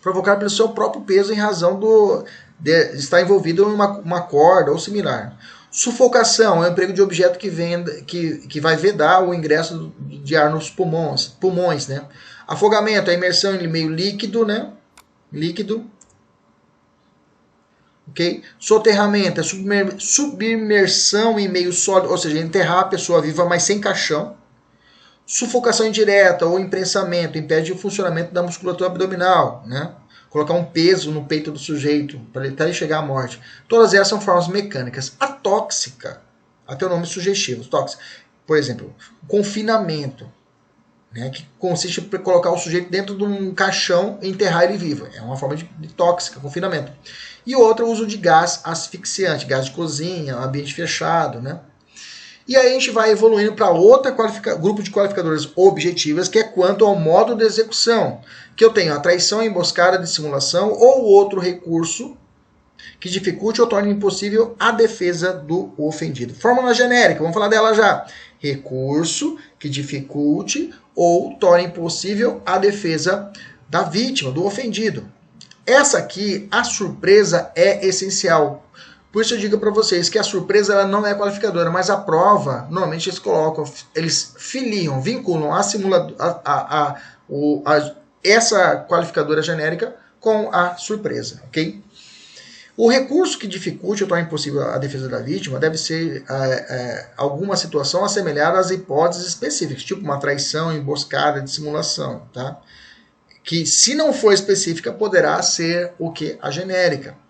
Provocado pelo seu próprio peso em razão de estar envolvido em uma corda ou similar. Sufocação é o emprego de objeto que vai vedar o ingresso de ar nos pulmões, né? Afogamento é a imersão em meio líquido, né? Líquido. Ok? Soterramento é submersão em meio sólido, ou seja, enterrar a pessoa viva, mas sem caixão. Sufocação indireta ou imprensamento impede o funcionamento da musculatura abdominal, né? Colocar um peso no peito do sujeito para ele até chegar à morte. Todas elas são formas mecânicas. A tóxica, até o nome sugestivo, tóxica. Por exemplo, confinamento, né? Que consiste em colocar o sujeito dentro de um caixão e enterrar ele vivo. É uma forma de tóxica, confinamento. E outra, o uso de gás asfixiante, gás de cozinha, ambiente fechado, né? E aí a gente vai evoluindo para outro grupo de qualificadoras objetivas, que é quanto ao modo de execução. Que eu tenho a traição, emboscada, dissimulação ou outro recurso que dificulte ou torne impossível a defesa do ofendido. Fórmula genérica, vamos falar dela já. Recurso que dificulte ou torne impossível a defesa da vítima, do ofendido. Essa aqui, a surpresa é essencial. Por isso eu digo para vocês que a surpresa ela não é qualificadora, mas a prova, normalmente eles filiam, vinculam essa qualificadora genérica com a surpresa, ok? O recurso que dificulte ou torne impossível a defesa da vítima deve ser alguma situação assemelhada às hipóteses específicas, tipo uma traição, emboscada, dissimulação, tá? Que se não for específica, poderá ser o que? A genérica.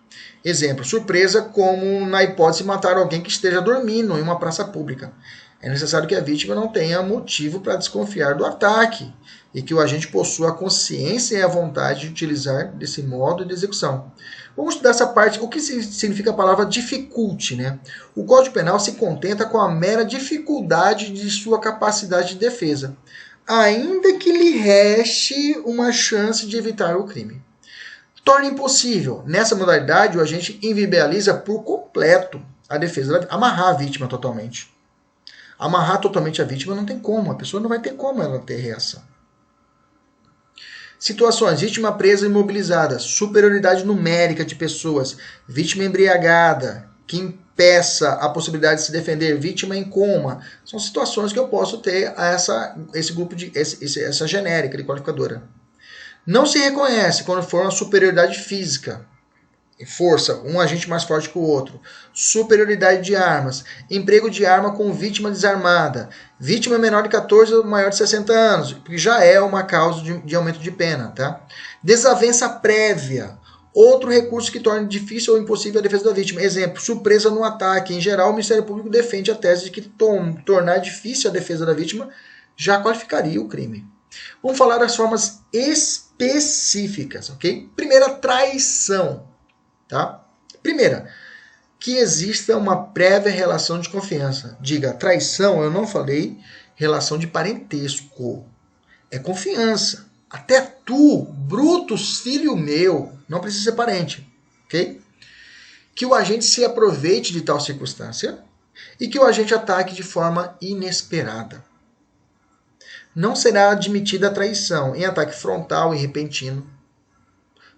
Exemplo, surpresa como na hipótese de matar alguém que esteja dormindo em uma praça pública. É necessário que a vítima não tenha motivo para desconfiar do ataque e que o agente possua a consciência e a vontade de utilizar desse modo de execução. Vamos estudar essa parte, o que significa a palavra dificulte, né? O Código Penal se contenta com a mera dificuldade de sua capacidade de defesa, ainda que lhe reste uma chance de evitar o crime. Torna impossível. Nessa modalidade, o agente inviabiliza por completo a defesa, amarrar a vítima totalmente. Amarrar totalmente a vítima não tem como, a pessoa não vai ter como ela ter reação. Situações: vítima presa e imobilizada, superioridade numérica de pessoas, vítima embriagada, que impeça a possibilidade de se defender, vítima em coma. São situações que eu posso ter esse grupo essa genérica de qualificadora. Não se reconhece quando for uma superioridade física, força, um agente mais forte que o outro, superioridade de armas, emprego de arma com vítima desarmada, vítima menor de 14 ou maior de 60 anos, que já é uma causa de aumento de pena, tá? Desavença prévia, outro recurso que torna difícil ou impossível a defesa da vítima. Exemplo, surpresa no ataque. Em geral, o Ministério Público defende a tese de que tornar difícil a defesa da vítima já qualificaria o crime. Vamos falar das formas específicas, ok? Primeira, traição, tá? Primeira, que exista uma prévia relação de confiança. Diga, traição, eu não falei relação de parentesco. É confiança. Até tu, Brutus, filho meu, não precisa ser parente, ok? Que o agente se aproveite de tal circunstância e que o agente ataque de forma inesperada. Não será admitida a traição em ataque frontal e repentino.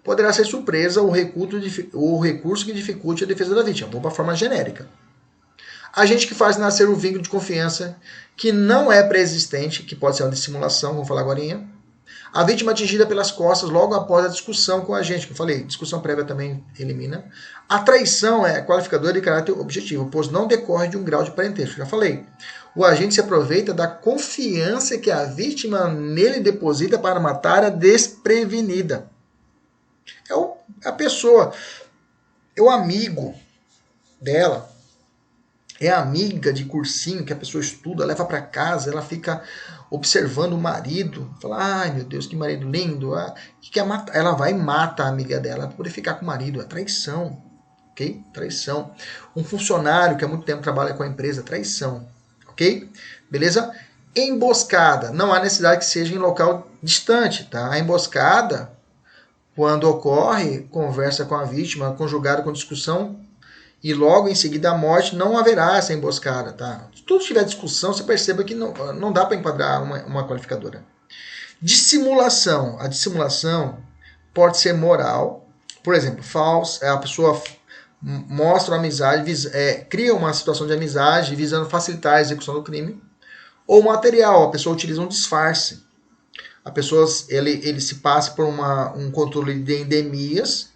Poderá ser surpresa ou recurso que dificulte a defesa da vítima. Vou para a forma genérica. Agente que faz nascer um vínculo de confiança que não é pré-existente, que pode ser uma dissimulação, vamos falar agora. A vítima atingida pelas costas logo após a discussão com o agente, que eu falei, discussão prévia também elimina. A traição é qualificadora de caráter objetivo, pois não decorre de um grau de parentesco, já falei. O agente se aproveita da confiança que a vítima nele deposita para matar a desprevenida. É a pessoa, é o amigo dela, é a amiga de cursinho que a pessoa estuda, leva para casa, ela fica observando o marido, fala, ai meu Deus, que marido lindo, que quer matar. Ela vai e mata a amiga dela para poder ficar com o marido, é traição, ok? Traição. Um funcionário que há muito tempo trabalha com a empresa, traição, ok? Beleza? Emboscada, não há necessidade que seja em local distante, tá? A emboscada, quando ocorre, conversa com a vítima, conjugado com discussão, e logo em seguida a morte, não haverá essa emboscada, tá? Se tudo tiver discussão, você perceba que não dá para enquadrar uma qualificadora. Dissimulação. A dissimulação pode ser moral, por exemplo, a pessoa mostra amizade, cria uma situação de amizade visando facilitar a execução do crime, ou material, a pessoa utiliza um disfarce. A pessoa, ele se passa por um controle de endemias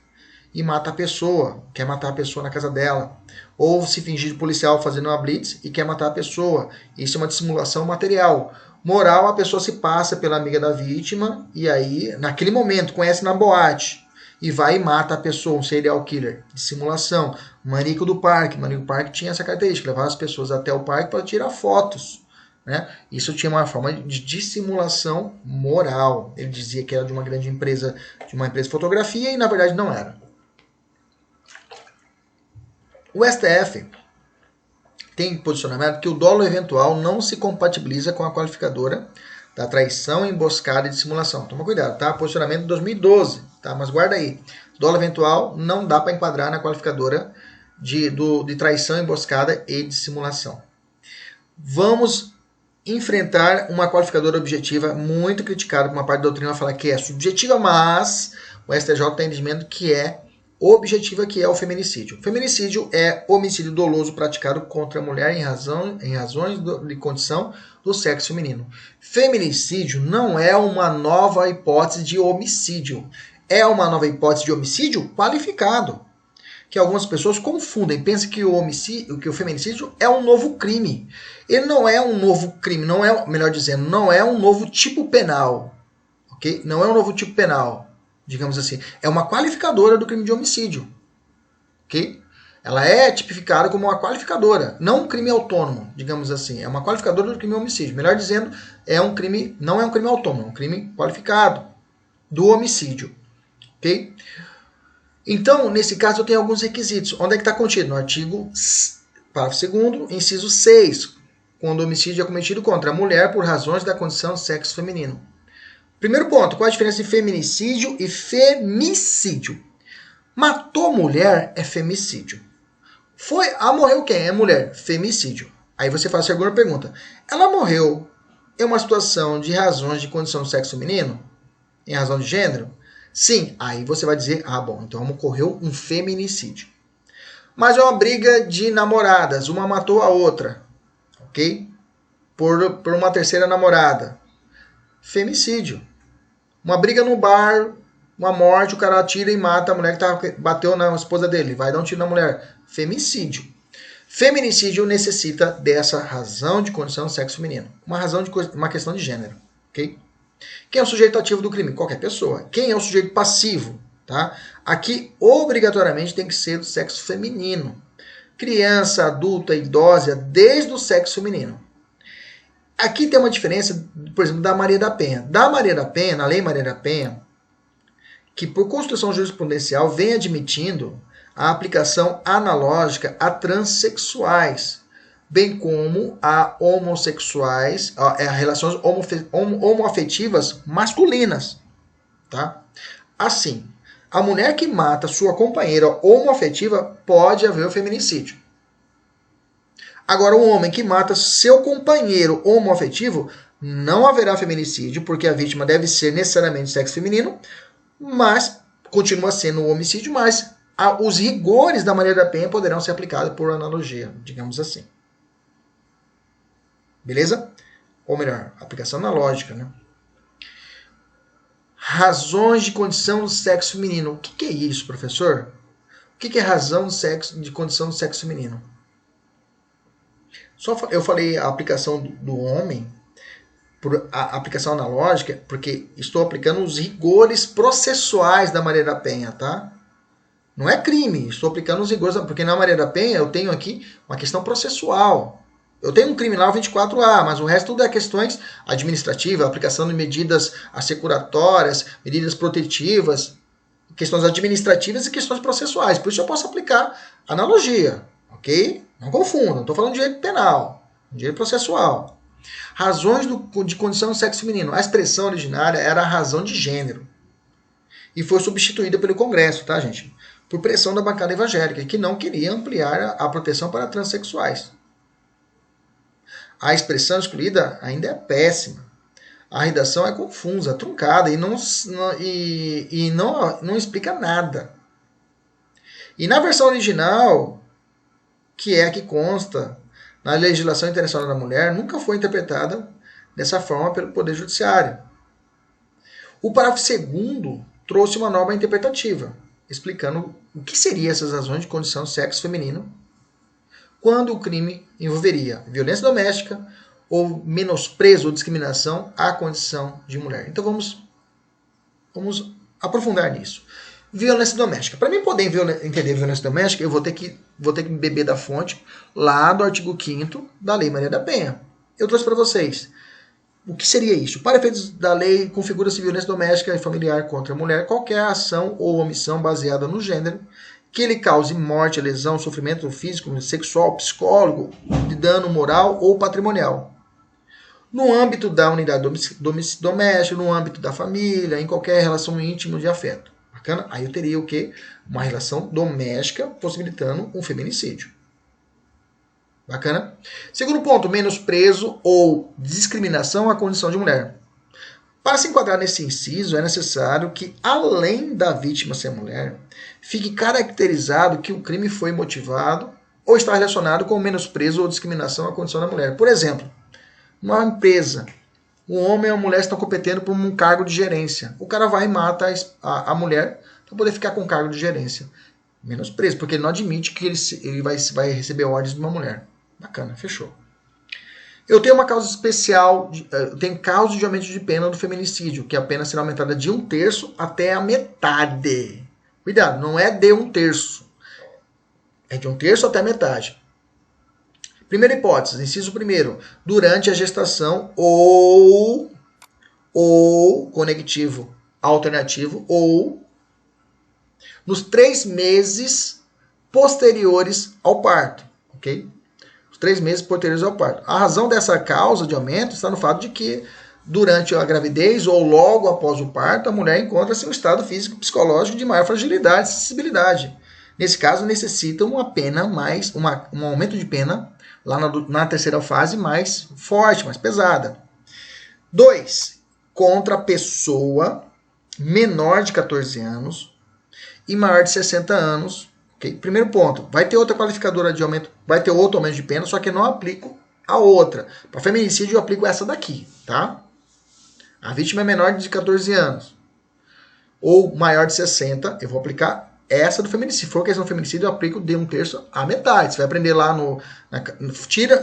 e mata a pessoa, quer matar a pessoa na casa dela. Ou se fingir de policial fazendo uma blitz e quer matar a pessoa. Isso é uma dissimulação material. Moral, a pessoa se passa pela amiga da vítima e aí, naquele momento, conhece na boate e vai e mata a pessoa, um serial killer. Dissimulação. Maníaco do parque. Maníaco do parque tinha essa característica, levar as pessoas até o parque para tirar fotos. Né? Isso tinha uma forma de dissimulação moral. Ele dizia que era de uma grande empresa, de uma empresa de fotografia, e na verdade não era. O STF tem posicionamento que o dolo eventual não se compatibiliza com a qualificadora da traição, emboscada e dissimulação. Toma cuidado, tá? Posicionamento de 2012, tá? Mas guarda aí. Dolo eventual não dá para enquadrar na qualificadora de traição, emboscada e dissimulação. Vamos enfrentar uma qualificadora objetiva muito criticada por uma parte da doutrina, falar que é subjetiva, mas o STJ tem entendimento que é O objetivo aqui é o feminicídio. Feminicídio é homicídio doloso praticado contra a mulher em razões de condição do sexo feminino. Feminicídio não é uma nova hipótese de homicídio. É uma nova hipótese de homicídio qualificado. Que algumas pessoas confundem, pensam que o feminicídio é um novo crime. Ele não é um novo crime, não é, melhor dizendo, não é um novo tipo penal. Ok? Não é um novo tipo penal. Digamos assim, é uma qualificadora do crime de homicídio. Ok? Ela é tipificada como uma qualificadora, não um crime autônomo, digamos assim. É uma qualificadora do crime de homicídio. Melhor dizendo, não é um crime autônomo, é um crime qualificado do homicídio. Ok? Então, nesse caso, eu tenho alguns requisitos. Onde é que está contido? No artigo, parágrafo 2º, inciso 6, quando o homicídio é cometido contra a mulher por razões da condição de sexo feminino. Primeiro ponto, qual a diferença entre feminicídio e femicídio? Matou mulher é femicídio. Morreu quem? É mulher. Femicídio. Aí você faz a segunda pergunta. Ela morreu em uma situação de razões de condição do sexo feminino? Em razão de gênero? Sim. Aí você vai dizer, bom, então ocorreu um feminicídio. Mas é uma briga de namoradas. Uma matou a outra. Ok? Por uma terceira namorada. Femicídio. Uma briga no bar, uma morte, o cara atira e mata a mulher que bateu na esposa dele. Vai dar um tiro na mulher. Femicídio. Feminicídio necessita dessa razão de condição do sexo feminino. Uma questão de gênero. Ok? Quem é o sujeito ativo do crime? Qualquer pessoa. Quem é o sujeito passivo? Tá? Aqui, obrigatoriamente, tem que ser do sexo feminino. Criança, adulta, idosa, desde o sexo feminino. Aqui tem uma diferença, por exemplo, da Maria da Penha. Da Maria da Penha, na Lei Maria da Penha, que por construção jurisprudencial vem admitindo a aplicação analógica a transexuais, bem como a homossexuais, a relações homoafetivas masculinas. Tá? Assim, a mulher que mata sua companheira homoafetiva pode haver o feminicídio. Agora, um homem que mata seu companheiro homoafetivo, não haverá feminicídio, porque a vítima deve ser necessariamente sexo feminino, mas continua sendo um homicídio, mas os rigores da Maria da Penha poderão ser aplicados por analogia, digamos assim. Beleza? Ou melhor, aplicação analógica, né? Razões de condição do sexo feminino. O que é isso, professor? O que é razão de condição do sexo feminino? Eu falei a aplicação do homem, a aplicação analógica, porque estou aplicando os rigores processuais da Maria da Penha, tá? Não é crime, estou aplicando os rigores, porque na Maria da Penha eu tenho aqui uma questão processual. Eu tenho um criminal 24A, mas o resto tudo é questões administrativas, aplicação de medidas assecuratórias, medidas protetivas, questões administrativas e questões processuais. Por isso eu posso aplicar analogia, ok? Não confundam, estou falando de direito penal, direito processual. Razões de condição do sexo feminino. A expressão originária era a razão de gênero. E foi substituída pelo Congresso, tá, gente? Por pressão da bancada evangélica, que não queria ampliar a proteção para transexuais. A expressão escolhida ainda é péssima. A redação é confusa, truncada e não explica nada. E na versão original, que é a que consta na legislação internacional da mulher, nunca foi interpretada dessa forma pelo Poder Judiciário. O parágrafo 2º trouxe uma norma interpretativa, explicando o que seriam essas razões de condição de sexo feminino quando o crime envolveria violência doméstica ou menosprezo ou discriminação à condição de mulher. Então vamos aprofundar nisso. Violência doméstica. Para mim poder entender violência doméstica, eu vou ter que beber da fonte lá do artigo 5º da Lei Maria da Penha. Eu trouxe para vocês. O que seria isso? Para efeitos da lei, configura-se violência doméstica e familiar contra a mulher qualquer ação ou omissão baseada no gênero que lhe cause morte, lesão, sofrimento físico, sexual, psicólogo, de dano moral ou patrimonial. No âmbito da unidade doméstica, no âmbito da família, em qualquer relação íntima de afeto. Bacana? Aí eu teria o quê? Uma relação doméstica possibilitando um feminicídio. Bacana? Segundo ponto, menosprezo ou discriminação à condição de mulher. Para se enquadrar nesse inciso, é necessário que, além da vítima ser mulher, fique caracterizado que o crime foi motivado ou está relacionado com menosprezo ou discriminação à condição da mulher. Por exemplo, uma empresa, um homem e uma mulher estão competindo por um cargo de gerência. O cara vai e mata a mulher para poder ficar com o cargo de gerência. Menosprezo, porque ele não admite que ele vai receber ordens de uma mulher. Bacana, fechou. Eu tenho uma causa especial, tem causa de aumento de pena do feminicídio, que a pena será aumentada de 1/3 até a metade. Cuidado, não é de 1/3. É de 1/3 até a metade. Primeira hipótese, inciso primeiro, durante a gestação ou conectivo alternativo ou nos 3 meses posteriores ao parto, ok? 3 meses posteriores ao parto. A razão dessa causa de aumento está no fato de que, durante a gravidez ou logo após o parto, a mulher encontra-se em um estado físico e psicológico de maior fragilidade e sensibilidade. Nesse caso, necessita um aumento de pena, lá na terceira fase, mais forte, mais pesada. 2. Contra a pessoa menor de 14 anos e maior de 60 anos. Okay? Primeiro ponto, vai ter outra qualificadora de aumento, vai ter outro aumento de pena, só que eu não aplico a outra. Para feminicídio eu aplico essa daqui, tá? A vítima é menor de 14 anos ou maior de 60, eu vou aplicar essa do feminicídio. Se for questão do feminicídio, eu aplico de 1/3 a metade. Você vai aprender lá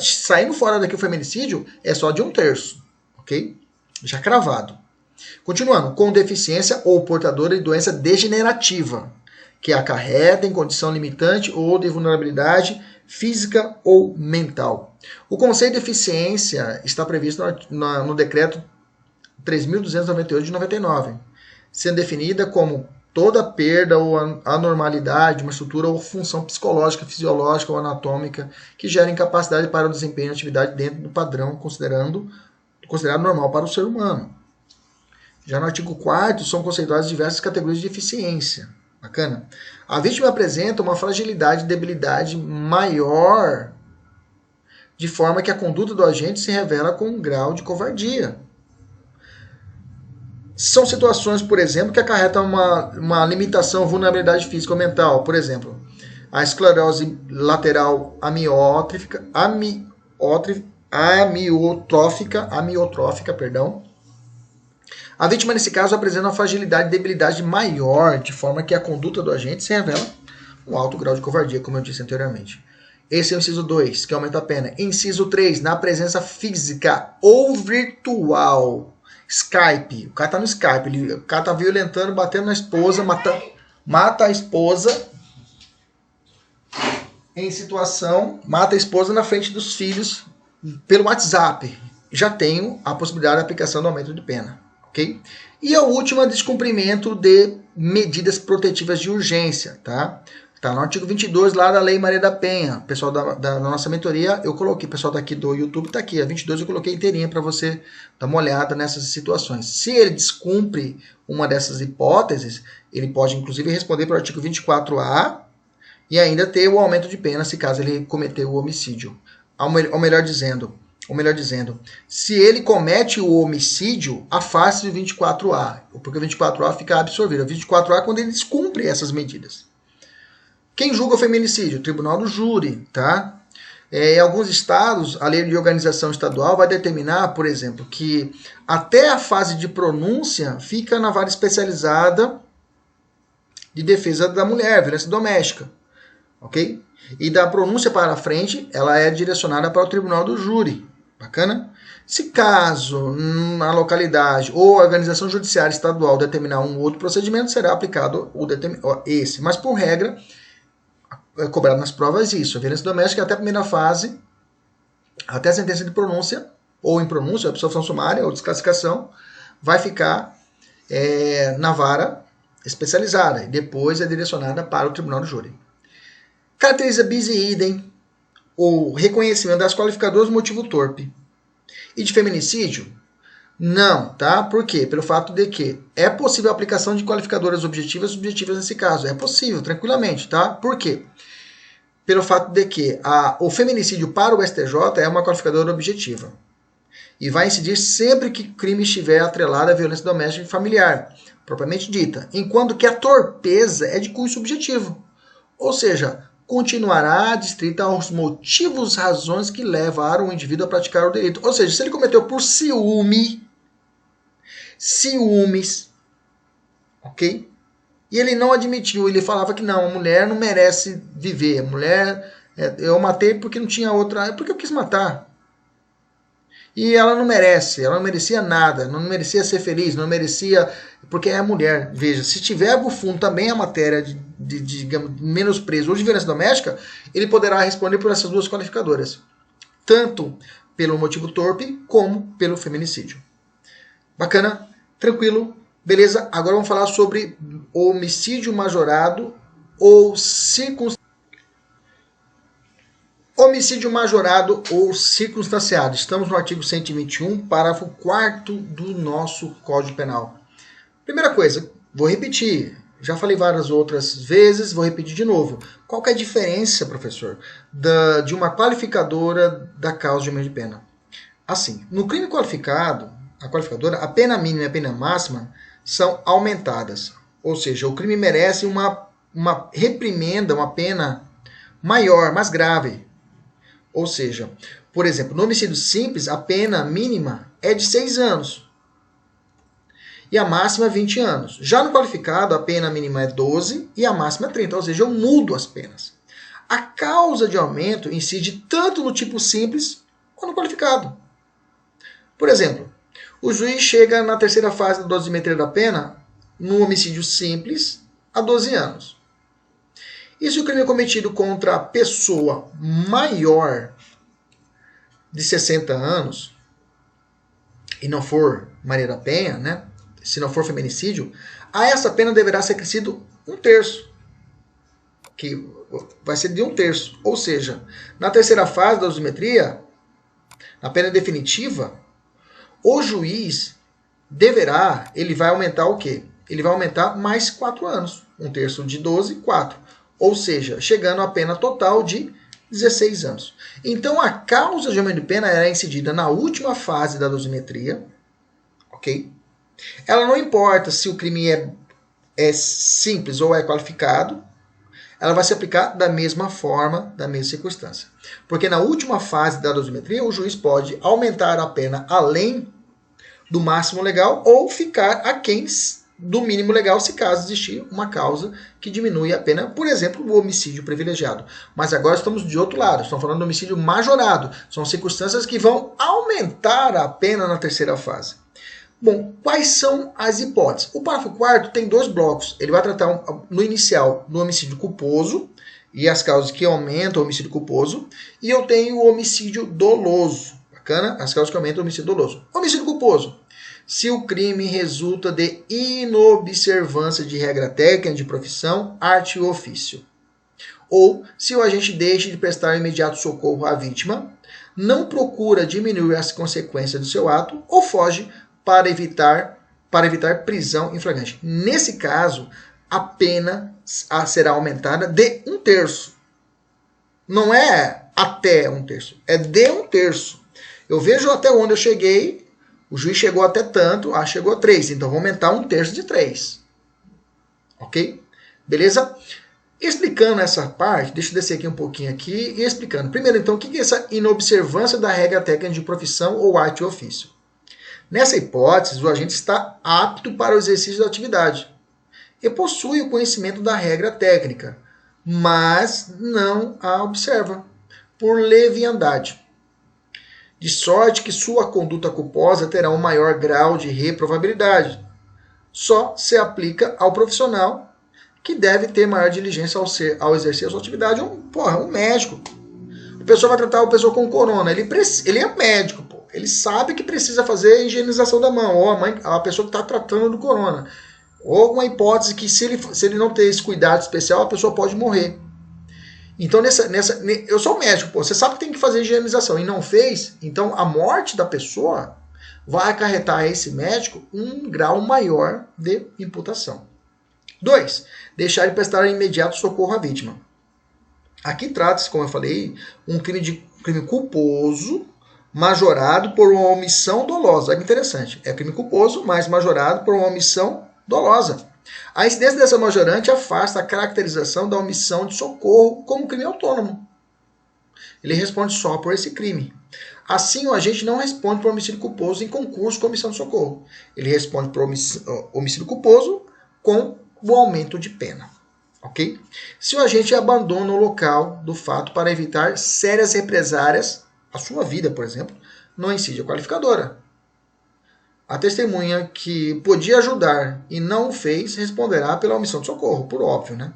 saindo fora daqui o feminicídio, é só de 1/3, ok? Já cravado. Continuando, com deficiência ou portadora de doença degenerativa, que acarreta em condição limitante ou de vulnerabilidade física ou mental. O conceito de deficiência está previsto no decreto 3.298 de 99, sendo definida como toda perda ou anormalidade de uma estrutura ou função psicológica, fisiológica ou anatômica que gera incapacidade para o desempenho de atividade dentro do padrão considerado normal para o ser humano. Já no artigo 4º são conceituadas diversas categorias de deficiência. Bacana? A vítima apresenta uma fragilidade e debilidade maior, de forma que a conduta do agente se revela com um grau de covardia. São situações, por exemplo, que acarretam uma limitação ou vulnerabilidade física ou mental. Por exemplo, a esclerose lateral amiotrófica, A vítima, nesse caso, apresenta uma fragilidade e debilidade maior, de forma que a conduta do agente se revela um alto grau de covardia, como eu disse anteriormente. Esse é o inciso 2, que aumenta a pena. Inciso 3, na presença física ou virtual. Skype. O cara tá no Skype, o cara tá violentando, batendo na esposa, mata a esposa em situação, mata a esposa na frente dos filhos pelo WhatsApp. Já tenho a possibilidade de aplicação do aumento de pena. Okay? E a última, descumprimento de medidas protetivas de urgência. Tá no artigo 22 lá da Lei Maria da Penha. Pessoal da nossa mentoria, eu coloquei, pessoal daqui do YouTube está aqui. A 22 eu coloquei inteirinha para você dar uma olhada nessas situações. Se ele descumpre uma dessas hipóteses, ele pode inclusive responder para o artigo 24A e ainda ter o aumento de pena se caso ele cometeu o homicídio. Ou melhor dizendo, se ele comete o homicídio, afaste o 24A, porque o 24A fica absorvido. O 24A é quando ele descumpre essas medidas. Quem julga o feminicídio? O Tribunal do Júri, tá? Em alguns estados, a lei de organização estadual vai determinar, por exemplo, que até a fase de pronúncia fica na vara especializada de defesa da mulher, violência doméstica, ok? E da pronúncia para frente, ela é direcionada para o Tribunal do Júri. Bacana? Se caso na localidade ou a organização judiciária estadual determinar um outro procedimento, será aplicado esse. Mas, por regra, é cobrado nas provas isso. A violência doméstica até a primeira fase, até a sentença de pronúncia, ou em pronúncia, absolução sumária ou desclassificação, vai ficar na vara especializada. E depois é direcionada para o Tribunal do Júri. Caracteriza bis e idem o reconhecimento das qualificadoras do motivo torpe. E de feminicídio? Não, tá? Por quê? Pelo fato de que é possível a aplicação de qualificadoras objetivas e subjetivas nesse caso. É possível, tranquilamente, tá? Por quê? Pelo fato de que o feminicídio para o STJ é uma qualificadora objetiva. e vai incidir sempre que o crime estiver atrelado à violência doméstica e familiar, propriamente dita, enquanto que a torpeza é de cunho subjetivo, ou seja, continuará adstrita aos motivos, razões que levaram o indivíduo a praticar o delito. Ou seja, se ele cometeu por ciúmes, ok? E ele não admitiu, ele falava que não, a mulher não merece viver, a mulher, eu matei porque não tinha outra, é porque eu quis matar. E ela não merecia nada, não merecia ser feliz, não merecia, porque é mulher. Veja, se tiver no fundo também a matéria de digamos, menosprezo ou de violência doméstica, ele poderá responder por essas duas qualificadoras. Tanto pelo motivo torpe, como pelo feminicídio. Bacana? Tranquilo? Beleza? Agora vamos falar sobre homicídio majorado ou circunstanciado. Homicídio majorado ou circunstanciado. Estamos no artigo 121, parágrafo 4º do nosso Código Penal. Primeira coisa, vou repetir. Já falei várias outras vezes, vou repetir de novo. Qual que é a diferença, professor, de uma qualificadora da causa de aumento de pena? Assim, no crime qualificado, a qualificadora, a pena mínima e a pena máxima são aumentadas. Ou seja, o crime merece uma reprimenda, uma pena maior, mais grave. Ou seja, por exemplo, no homicídio simples, a pena mínima é de 6 anos. E a máxima é 20 anos. Já no qualificado, a pena mínima é 12 e a máxima é 30. Ou seja, eu mudo as penas. A causa de aumento incide tanto no tipo simples quanto no qualificado. Por exemplo, o juiz chega na terceira fase da dosimetria da pena, no homicídio simples, a 12 anos. E se o crime é cometido contra a pessoa maior de 60 anos, e não for Maria da Penha, né? Se não for feminicídio, a essa pena deverá ser acrescido 1/3. Que vai ser de 1/3. Ou seja, na terceira fase da dosimetria, na pena definitiva, o juiz ele vai aumentar o quê? Ele vai aumentar mais 4 anos. 1/3 de 12, 4. Ou seja, chegando à pena total de 16 anos. Então, a causa de aumento de pena é incidida na última fase da dosimetria, ok? Ela não importa se o crime é simples ou é qualificado, ela vai se aplicar da mesma forma, da mesma circunstância. Porque na última fase da dosimetria, o juiz pode aumentar a pena além do máximo legal ou ficar aquém do mínimo legal, se caso existir uma causa que diminui a pena, por exemplo, o homicídio privilegiado. Mas agora estamos de outro lado, estamos falando do homicídio majorado. São circunstâncias que vão aumentar a pena na terceira fase. Bom, quais são as hipóteses? O parágrafo 4º tem 2 blocos. Ele vai tratar, no inicial, do homicídio culposo e as causas que aumentam o homicídio culposo. E eu tenho o homicídio doloso. Bacana? As causas que aumentam o homicídio doloso. Homicídio culposo. Se o crime resulta de inobservância de regra técnica de profissão, arte ou ofício. Ou se o agente deixa de prestar imediato socorro à vítima, não procura diminuir as consequências do seu ato ou foge para evitar prisão em flagrante. Nesse caso, a pena será aumentada de 1/3. Não é até 1/3, é de 1/3. Eu vejo até onde eu cheguei. O juiz chegou até tanto, chegou a 3, então vou aumentar 1/3 de 3. Ok? Beleza? Explicando essa parte, deixa eu descer aqui um pouquinho aqui e explicando. Primeiro, então, o que é essa inobservância da regra técnica de profissão ou arte ou ofício? Nessa hipótese, o agente está apto para o exercício da atividade e possui o conhecimento da regra técnica, mas não a observa, por leviandade. De sorte que sua conduta culposa terá um maior grau de reprovabilidade. Só se aplica ao profissional que deve ter maior diligência ao exercer a sua atividade. Um médico. A pessoa vai tratar a pessoa com corona. Ele é médico, pô. Ele sabe que precisa fazer a higienização da mão. Ou a pessoa que está tratando do corona. Ou uma hipótese que se ele não ter esse cuidado especial, a pessoa pode morrer. Então, eu sou médico, pô, você sabe que tem que fazer higienização e não fez, então a morte da pessoa vai acarretar a esse médico um grau maior de imputação. 2. Deixar de prestar imediato socorro à vítima. Aqui trata-se, como eu falei, um crime culposo, majorado por uma omissão dolosa. Olha que interessante. É crime culposo, mas majorado por uma omissão dolosa. A incidência dessa majorante afasta a caracterização da omissão de socorro como crime autônomo. Ele responde só por esse crime. Assim, o agente não responde por homicídio culposo em concurso com omissão de socorro. Ele responde por homicídio culposo com o aumento de pena. Ok? Se o agente abandona o local do fato para evitar sérias represárias, a sua vida, por exemplo, não incide a qualificadora. A testemunha que podia ajudar e não o fez responderá pela omissão de socorro, por óbvio, né?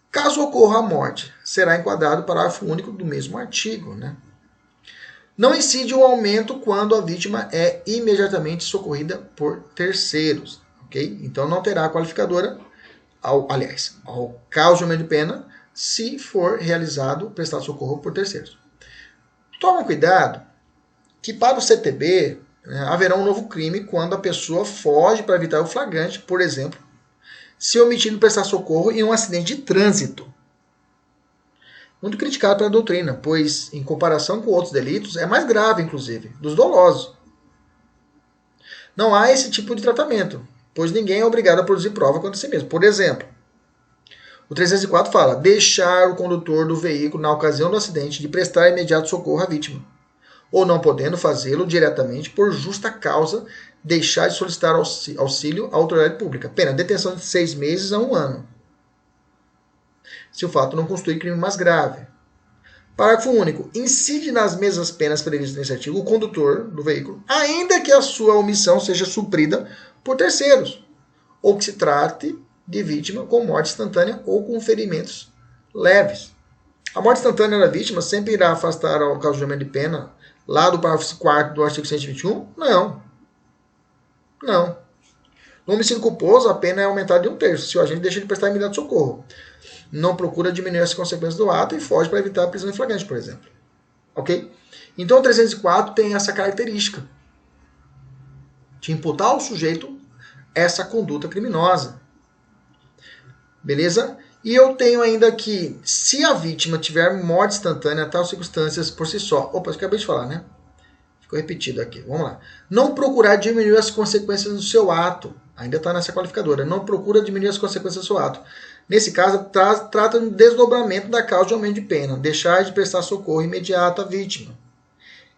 Caso ocorra a morte, será enquadrado o parágrafo único do mesmo artigo, né? Não incide o aumento quando a vítima é imediatamente socorrida por terceiros, ok? Então não terá a qualificadora, ao caso de aumento de pena, se for realizado prestar socorro por terceiros. Toma cuidado que para o CTB haverá um novo crime quando a pessoa foge para evitar o flagrante, por exemplo, se omitindo prestar socorro em um acidente de trânsito. Muito criticado pela doutrina, pois, em comparação com outros delitos, é mais grave, inclusive, dos dolosos. Não há esse tipo de tratamento, pois ninguém é obrigado a produzir prova contra si mesmo. Por exemplo, o 304 fala: deixar o condutor do veículo, na ocasião do acidente, de prestar imediato socorro à vítima, ou não podendo fazê-lo diretamente por justa causa, deixar de solicitar auxílio à autoridade pública. Pena, detenção de 6 meses a 1 ano. Se o fato não constitui crime mais grave. Parágrafo único. Incide nas mesmas penas previstas nesse artigo o condutor do veículo, ainda que a sua omissão seja suprida por terceiros, ou que se trate de vítima com morte instantânea ou com ferimentos leves. A morte instantânea da vítima sempre irá afastar o caso de aumento de pena lá do parágrafo 4º do artigo 121? Não. No homicídio culposo, a pena é aumentada de 1/3, se o agente deixa de prestar imediato socorro, não procura diminuir as consequências do ato e foge para evitar a prisão em flagrante, por exemplo. Ok? Então o 304 tem essa característica de imputar ao sujeito essa conduta criminosa. Beleza? E eu tenho ainda que, se a vítima tiver morte instantânea, tais circunstâncias por si só. Opa, eu acabei de falar, né? Ficou repetido aqui. Vamos lá. Não procurar diminuir as consequências do seu ato. Ainda está nessa qualificadora. Não procura diminuir as consequências do seu ato. Nesse caso, trata de um desdobramento da causa de aumento de pena. Deixar de prestar socorro imediato à vítima.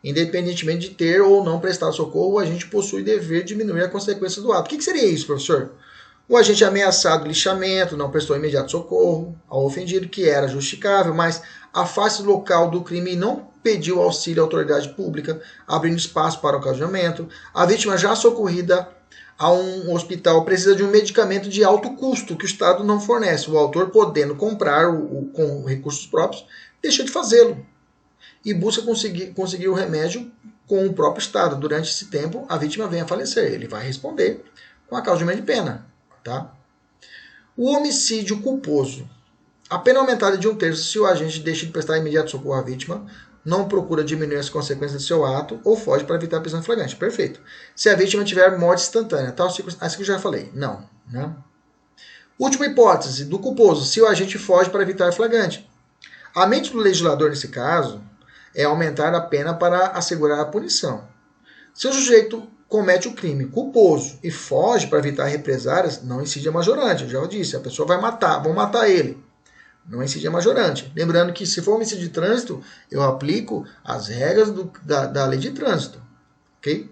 Independentemente de ter ou não prestado socorro, o agente possui dever de diminuir a consequência do ato. O que seria isso, professor? O agente é ameaçado de lixamento, não prestou imediato socorro ao ofendido, que era justificável, mas a face local do crime não pediu auxílio à autoridade pública, abrindo espaço para o ocasionamento. A vítima já socorrida a um hospital precisa de um medicamento de alto custo que o Estado não fornece. O autor, podendo comprar com recursos próprios, deixa de fazê-lo e busca conseguir o remédio com o próprio Estado. Durante esse tempo, a vítima vem a falecer. Ele vai responder com a causa de aumento de pena. Tá? O homicídio culposo. A pena aumentada de 1/3 se o agente deixa de prestar imediato socorro à vítima, não procura diminuir as consequências do seu ato ou foge para evitar a prisão em flagrante. Perfeito. Se a vítima tiver morte instantânea, tal circunstância que eu já falei. Não. Né? Última hipótese do culposo, se o agente foge para evitar flagrante. A mente do legislador, nesse caso, é aumentar a pena para assegurar a punição. Se o sujeito comete o crime culposo e foge para evitar represárias, não incide a majorante. Eu já disse, a pessoa vai matar, vão matar ele. Não incide a majorante. Lembrando que se for homicídio de trânsito, eu aplico as regras da lei de trânsito. Ok?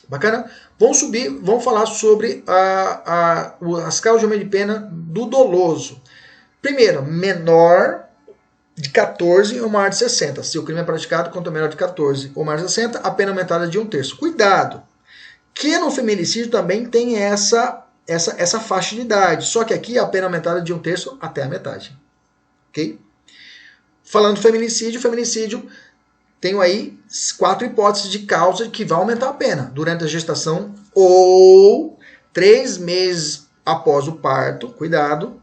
Bacana? Vamos falar sobre as causas de aumento de pena do doloso. Primeiro, menor de 14 ou maior de 60. Se o crime é praticado contra menor de 14 ou maior de 60, a pena aumentada de 1/3. Cuidado, que no feminicídio também tem essa faixa de idade. Só que aqui a pena aumentada de 1/3 até a metade. Ok? Falando do feminicídio, tenho aí 4 hipóteses de causa que vai aumentar a pena. Durante a gestação ou 3 meses após o parto. Cuidado,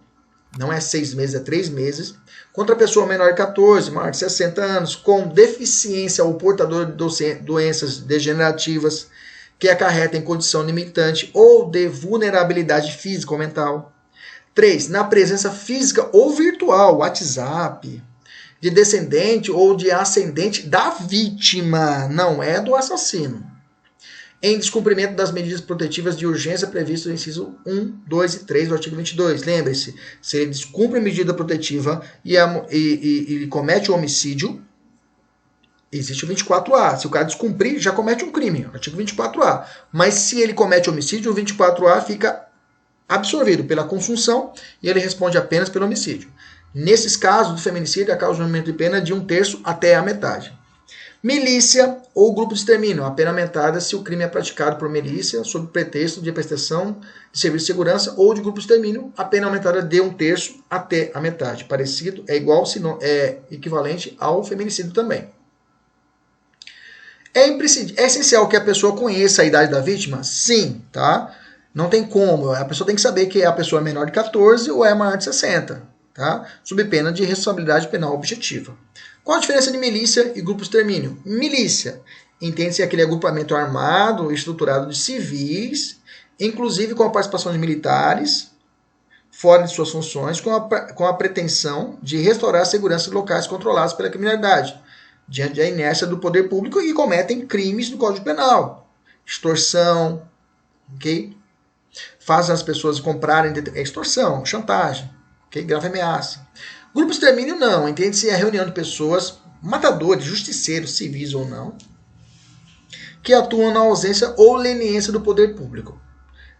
não é 6 meses, é 3 meses. Contra a pessoa menor de 14, maior de 60 anos, com deficiência ou portador de doenças degenerativas que acarretem condição limitante ou de vulnerabilidade física ou mental. 3. Na presença física ou virtual, WhatsApp, de descendente ou de ascendente da vítima, não é do assassino, em descumprimento das medidas protetivas de urgência previstas no inciso 1, 2 e 3 do artigo 22. Lembre-se, se ele descumpre a medida protetiva e comete o homicídio, existe o 24A. Se o cara descumprir, já comete um crime, artigo 24A. Mas se ele comete homicídio, o 24A fica absorvido pela consunção e ele responde apenas pelo homicídio. Nesses casos do feminicídio, a causa de aumento de pena é de 1/3 até a metade. Milícia ou grupo de extermínio. A pena aumentada se o crime é praticado por milícia sob pretexto de prestação de serviço de segurança ou de grupo de extermínio. A pena aumentada de 1/3 até a metade. Parecido, é igual, se não, é equivalente ao feminicídio também. É essencial que a pessoa conheça a idade da vítima? Sim, tá? Não tem como. A pessoa tem que saber que a pessoa é menor de 14 ou é maior de 60, tá? Sob pena de responsabilidade penal objetiva. Qual a diferença de milícia e grupo de extermínio? Milícia entende-se aquele agrupamento armado, estruturado de civis, inclusive com a participação de militares, fora de suas funções, com a pretensão de restaurar a segurança de locais controlados pela criminalidade, diante da inércia do poder público e cometem crimes no Código Penal. Extorsão, ok? Fazem as pessoas comprarem extorsão, chantagem, ok? Grave ameaça. Grupo extermínio não, entende-se a reunião de pessoas, matadores, justiceiros, civis ou não, que atuam na ausência ou leniência do poder público.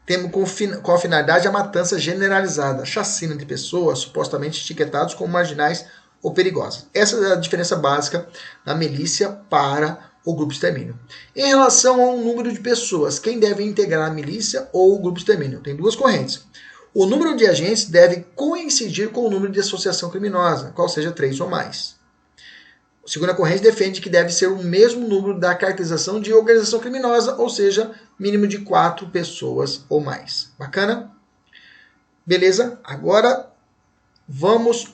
Temos com a finalidade a matança generalizada, chacina de pessoas supostamente etiquetadas como marginais ou perigosas. Essa é a diferença básica da milícia para o grupo de extermínio. Em relação ao número de pessoas, quem deve integrar a milícia ou o grupo de extermínio? Tem duas correntes. O número de agentes deve coincidir com o número de associação criminosa, qual seja 3 ou mais. A segunda corrente defende que deve ser o mesmo número da caracterização de organização criminosa, ou seja, mínimo de 4 pessoas ou mais. Bacana? Beleza? Agora vamos...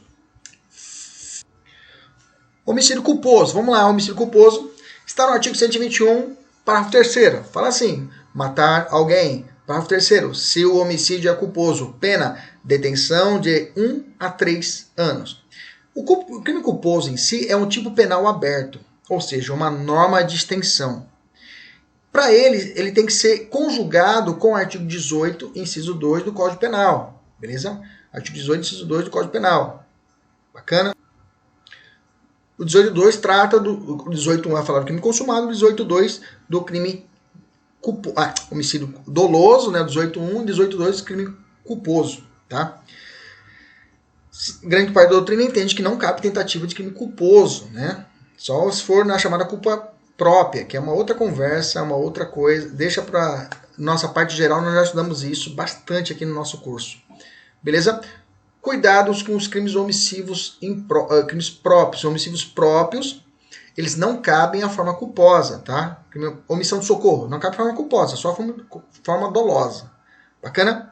Homicídio culposo. Vamos lá, homicídio culposo. Está no artigo 121, parágrafo 3º. Fala assim, matar alguém. Parágrafo 3º. Se o homicídio é culposo, pena detenção de 1 a 3 anos. O crime culposo em si é um tipo penal aberto, ou seja, uma norma de extensão. Para ele tem que ser conjugado com o artigo 18, inciso 2 do Código Penal. Beleza? Artigo 18, inciso 2 do Código Penal. Bacana? O 18.2 trata do... O 18.1 vai falar do crime consumado, o 18.2 do crime homicídio doloso, né? 18.1 e 18.2 crime culposo, tá? Grande parte da doutrina entende que não cabe tentativa de crime culposo, né? Só se for na chamada culpa própria, que é uma outra conversa, uma outra coisa. Deixa para nossa parte geral, nós já estudamos isso bastante aqui no nosso curso. Beleza? Cuidados com os crimes homicivos crimes próprios. Homicídios próprios, eles não cabem à forma culposa, tá? Omissão de socorro, não cabe à forma culposa, só a forma dolosa. Bacana?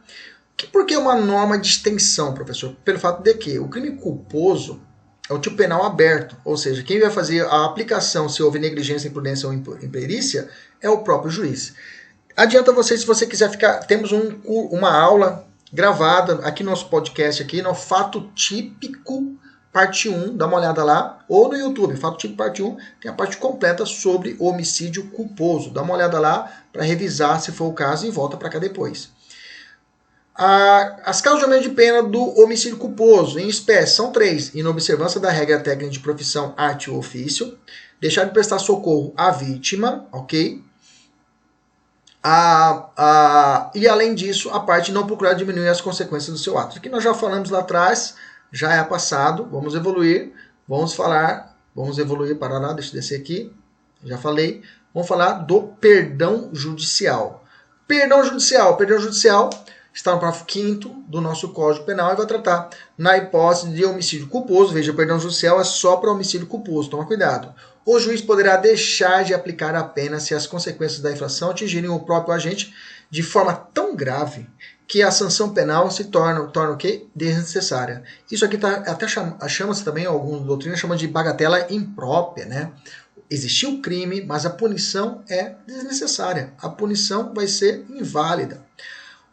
Por que uma norma de extensão, professor? Pelo fato de que o crime culposo é o tipo penal aberto, ou seja, quem vai fazer a aplicação se houve negligência, imprudência ou imperícia é o próprio juiz. Adianta você, se você quiser ficar, temos uma aula gravada aqui no nosso podcast, aqui no Fato Típico, parte 1, dá uma olhada lá, ou no YouTube, Fato Típico, parte 1, tem a parte completa sobre o homicídio culposo. Dá uma olhada lá para revisar se for o caso e volta para cá depois. As causas de aumento de pena do homicídio culposo, em espécie, são 3. Inobservância da regra técnica de profissão, arte ou ofício. Deixar de prestar socorro à vítima, ok? E além disso, a parte de não procurar diminuir as consequências do seu ato. Aqui nós já falamos lá atrás, já é passado, vamos evoluir. Vamos evoluir, para lá, deixa eu descer aqui. Já falei. Vamos falar do perdão judicial. Perdão judicial está no parágrafo 5º do nosso Código Penal e vai tratar na hipótese de homicídio culposo. Veja, o perdão judicial é só para homicídio culposo, toma cuidado. O juiz poderá deixar de aplicar a pena se as consequências da infração atingirem o próprio agente de forma tão grave que a sanção penal se torna o quê? Desnecessária. Isso aqui até chama-se também, alguns doutrinas chamam de bagatela imprópria, né? Existiu o crime, mas a punição é desnecessária. A punição vai ser inválida.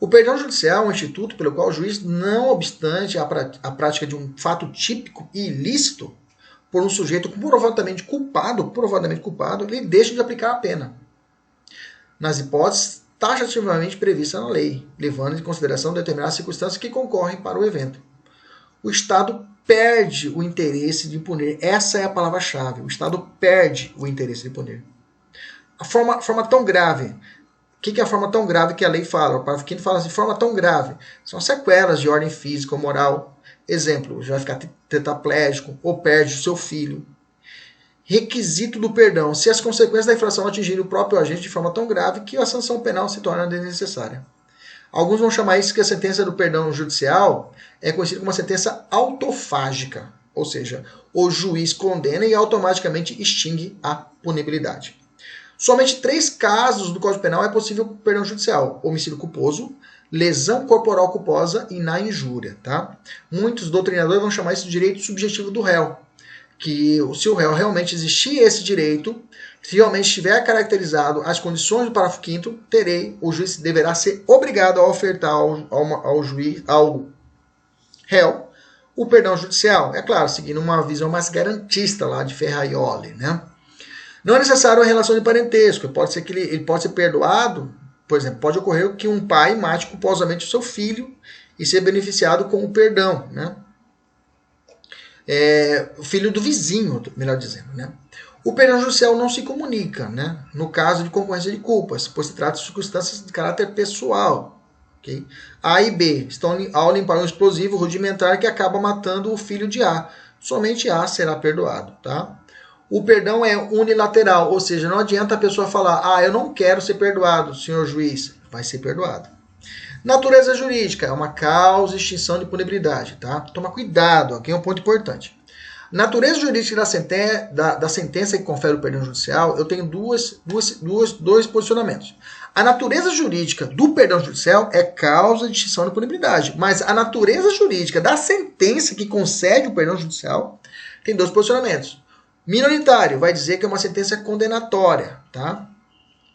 O perdão judicial é um instituto pelo qual o juiz, não obstante a prática de um fato típico e ilícito, por um sujeito provadamente culpado, ele deixa de aplicar a pena, nas hipóteses taxativamente previstas na lei, levando em consideração determinadas circunstâncias que concorrem para o evento. O Estado perde o interesse de punir. Essa é a palavra-chave. O Estado perde o interesse de punir. A forma tão grave. O que é a forma tão grave que a lei fala? O parágrafo 5º fala assim, forma tão grave. São sequelas de ordem física ou moral. Exemplo, já vai ficar tetraplégico ou perde o seu filho. Requisito do perdão. Se as consequências da infração atingirem o próprio agente de forma tão grave que a sanção penal se torna desnecessária. Alguns vão chamar isso que a sentença do perdão judicial é conhecida como uma sentença autofágica. Ou seja, o juiz condena e automaticamente extingue a punibilidade. Somente 3 casos do Código Penal é possível perdão judicial. Homicídio culposo, lesão corporal culposa e na injúria. Tá? Muitos doutrinadores vão chamar isso de direito subjetivo do réu. Que se o réu realmente existir esse direito, se realmente estiver caracterizado as condições do parágrafo 5º, o juiz deverá ser obrigado a ofertar ao réu o perdão judicial. É claro, seguindo uma visão mais garantista lá de Ferraioli, né? Não é necessário a relação de parentesco. Pode ser que ele pode ser perdoado, por exemplo, pode ocorrer que um pai mate culposamente o seu filho e ser beneficiado com o perdão, né? O filho do vizinho, melhor dizendo, né? O perdão judicial não se comunica, né? No caso de concorrência de culpas, pois se trata de circunstâncias de caráter pessoal. Okay? A e B estão ao limpar um explosivo rudimentar que acaba matando o filho de A. Somente A será perdoado. Tá? O perdão é unilateral, ou seja, não adianta a pessoa falar, eu não quero ser perdoado, senhor juiz. Vai ser perdoado. Natureza jurídica é uma causa de extinção de punibilidade. Tá? Toma cuidado, aqui é um ponto importante. Natureza jurídica da sentença que confere o perdão judicial, eu tenho dois posicionamentos. A natureza jurídica do perdão judicial é causa de extinção de punibilidade, mas a natureza jurídica da sentença que concede o perdão judicial tem 2 posicionamentos. Minoritário vai dizer que é uma sentença condenatória, tá?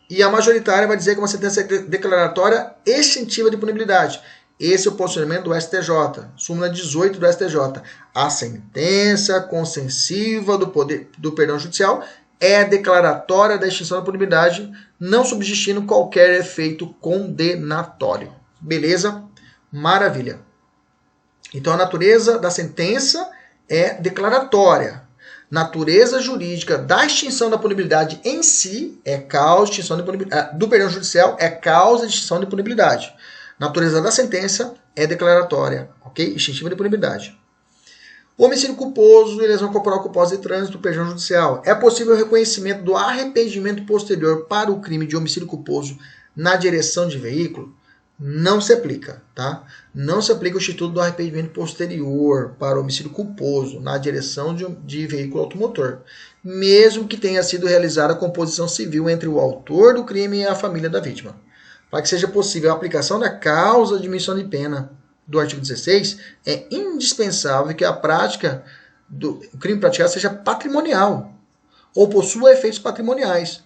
E a majoritária vai dizer que é uma sentença declaratória extintiva de punibilidade. Esse é o posicionamento do STJ, súmula 18 do STJ. A sentença consensiva do perdão judicial é declaratória da extinção da punibilidade, não subsistindo qualquer efeito condenatório. Beleza? Maravilha. Então a natureza da sentença é declaratória. Natureza jurídica da extinção da punibilidade em si é causa de extinção de punibilidade. Do perdão judicial é causa de extinção de punibilidade. Natureza da sentença é declaratória, ok? Extintiva de punibilidade. Homicídio culposo e lesão corporal culposa de trânsito, perdão judicial. É possível o reconhecimento do arrependimento posterior para o crime de homicídio culposo na direção de veículo? Não se aplica, tá? Não se aplica o instituto do arrependimento posterior para o homicídio culposo na direção de veículo automotor, mesmo que tenha sido realizada a composição civil entre o autor do crime e a família da vítima. Para que seja possível a aplicação da causa de diminuição de pena do artigo 16, é indispensável que a prática do crime praticado seja patrimonial ou possua efeitos patrimoniais.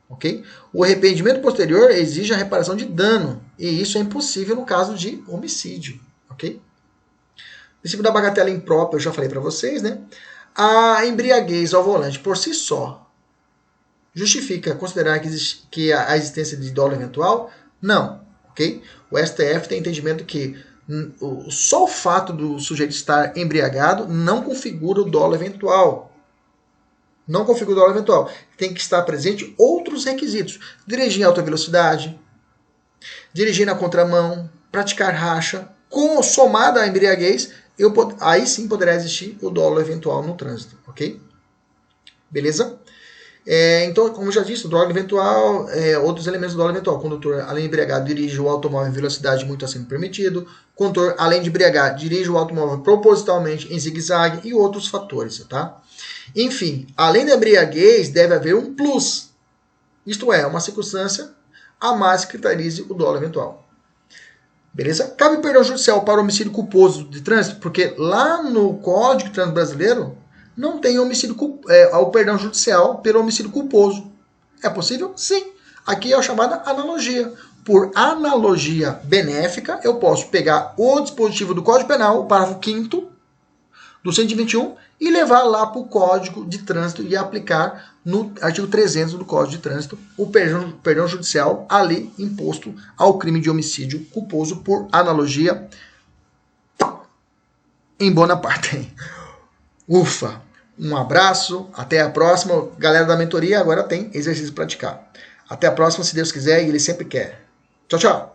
Okay? O arrependimento posterior exige a reparação de dano, e isso é impossível no caso de homicídio. Okay? O princípio da bagatela imprópria, eu já falei para vocês, né? A embriaguez ao volante por si só justifica considerar que a existência de dolo eventual? Não. Okay? O STF tem entendimento que só o fato do sujeito estar embriagado não configura o dolo eventual. Não configura o dolo eventual. Tem que estar presente outros requisitos. Dirigir em alta velocidade, dirigir na contramão, praticar racha, somada à embriaguez, aí sim poderá existir o dolo eventual no trânsito. Ok? Beleza? Então, como já disse, o dolo eventual, outros elementos do dolo eventual. O condutor, além de embriagar, dirige o automóvel em velocidade muito acima do permitido. O condutor, além de embriagar, dirige o automóvel propositalmente em zigue-zague e outros fatores, tá? Enfim, além da embriaguez, deve haver um plus. Isto é, uma circunstância a mais que caracterize o dolo eventual. Beleza? Cabe perdão judicial para homicídio culposo de trânsito, porque lá no Código de Trânsito Brasileiro não tem o perdão judicial pelo homicídio culposo. É possível? Sim. Aqui é a chamada analogia. Por analogia benéfica, eu posso pegar o dispositivo do Código Penal, o parágrafo 5º do 121, e levar lá para o Código de Trânsito e aplicar no artigo 300 do Código de Trânsito o perdão judicial ali imposto ao crime de homicídio culposo por analogia em bona parte. Ufa! Um abraço, até a próxima. Galera da mentoria agora tem exercício para praticar. Até a próxima, se Deus quiser e Ele sempre quer. Tchau, tchau!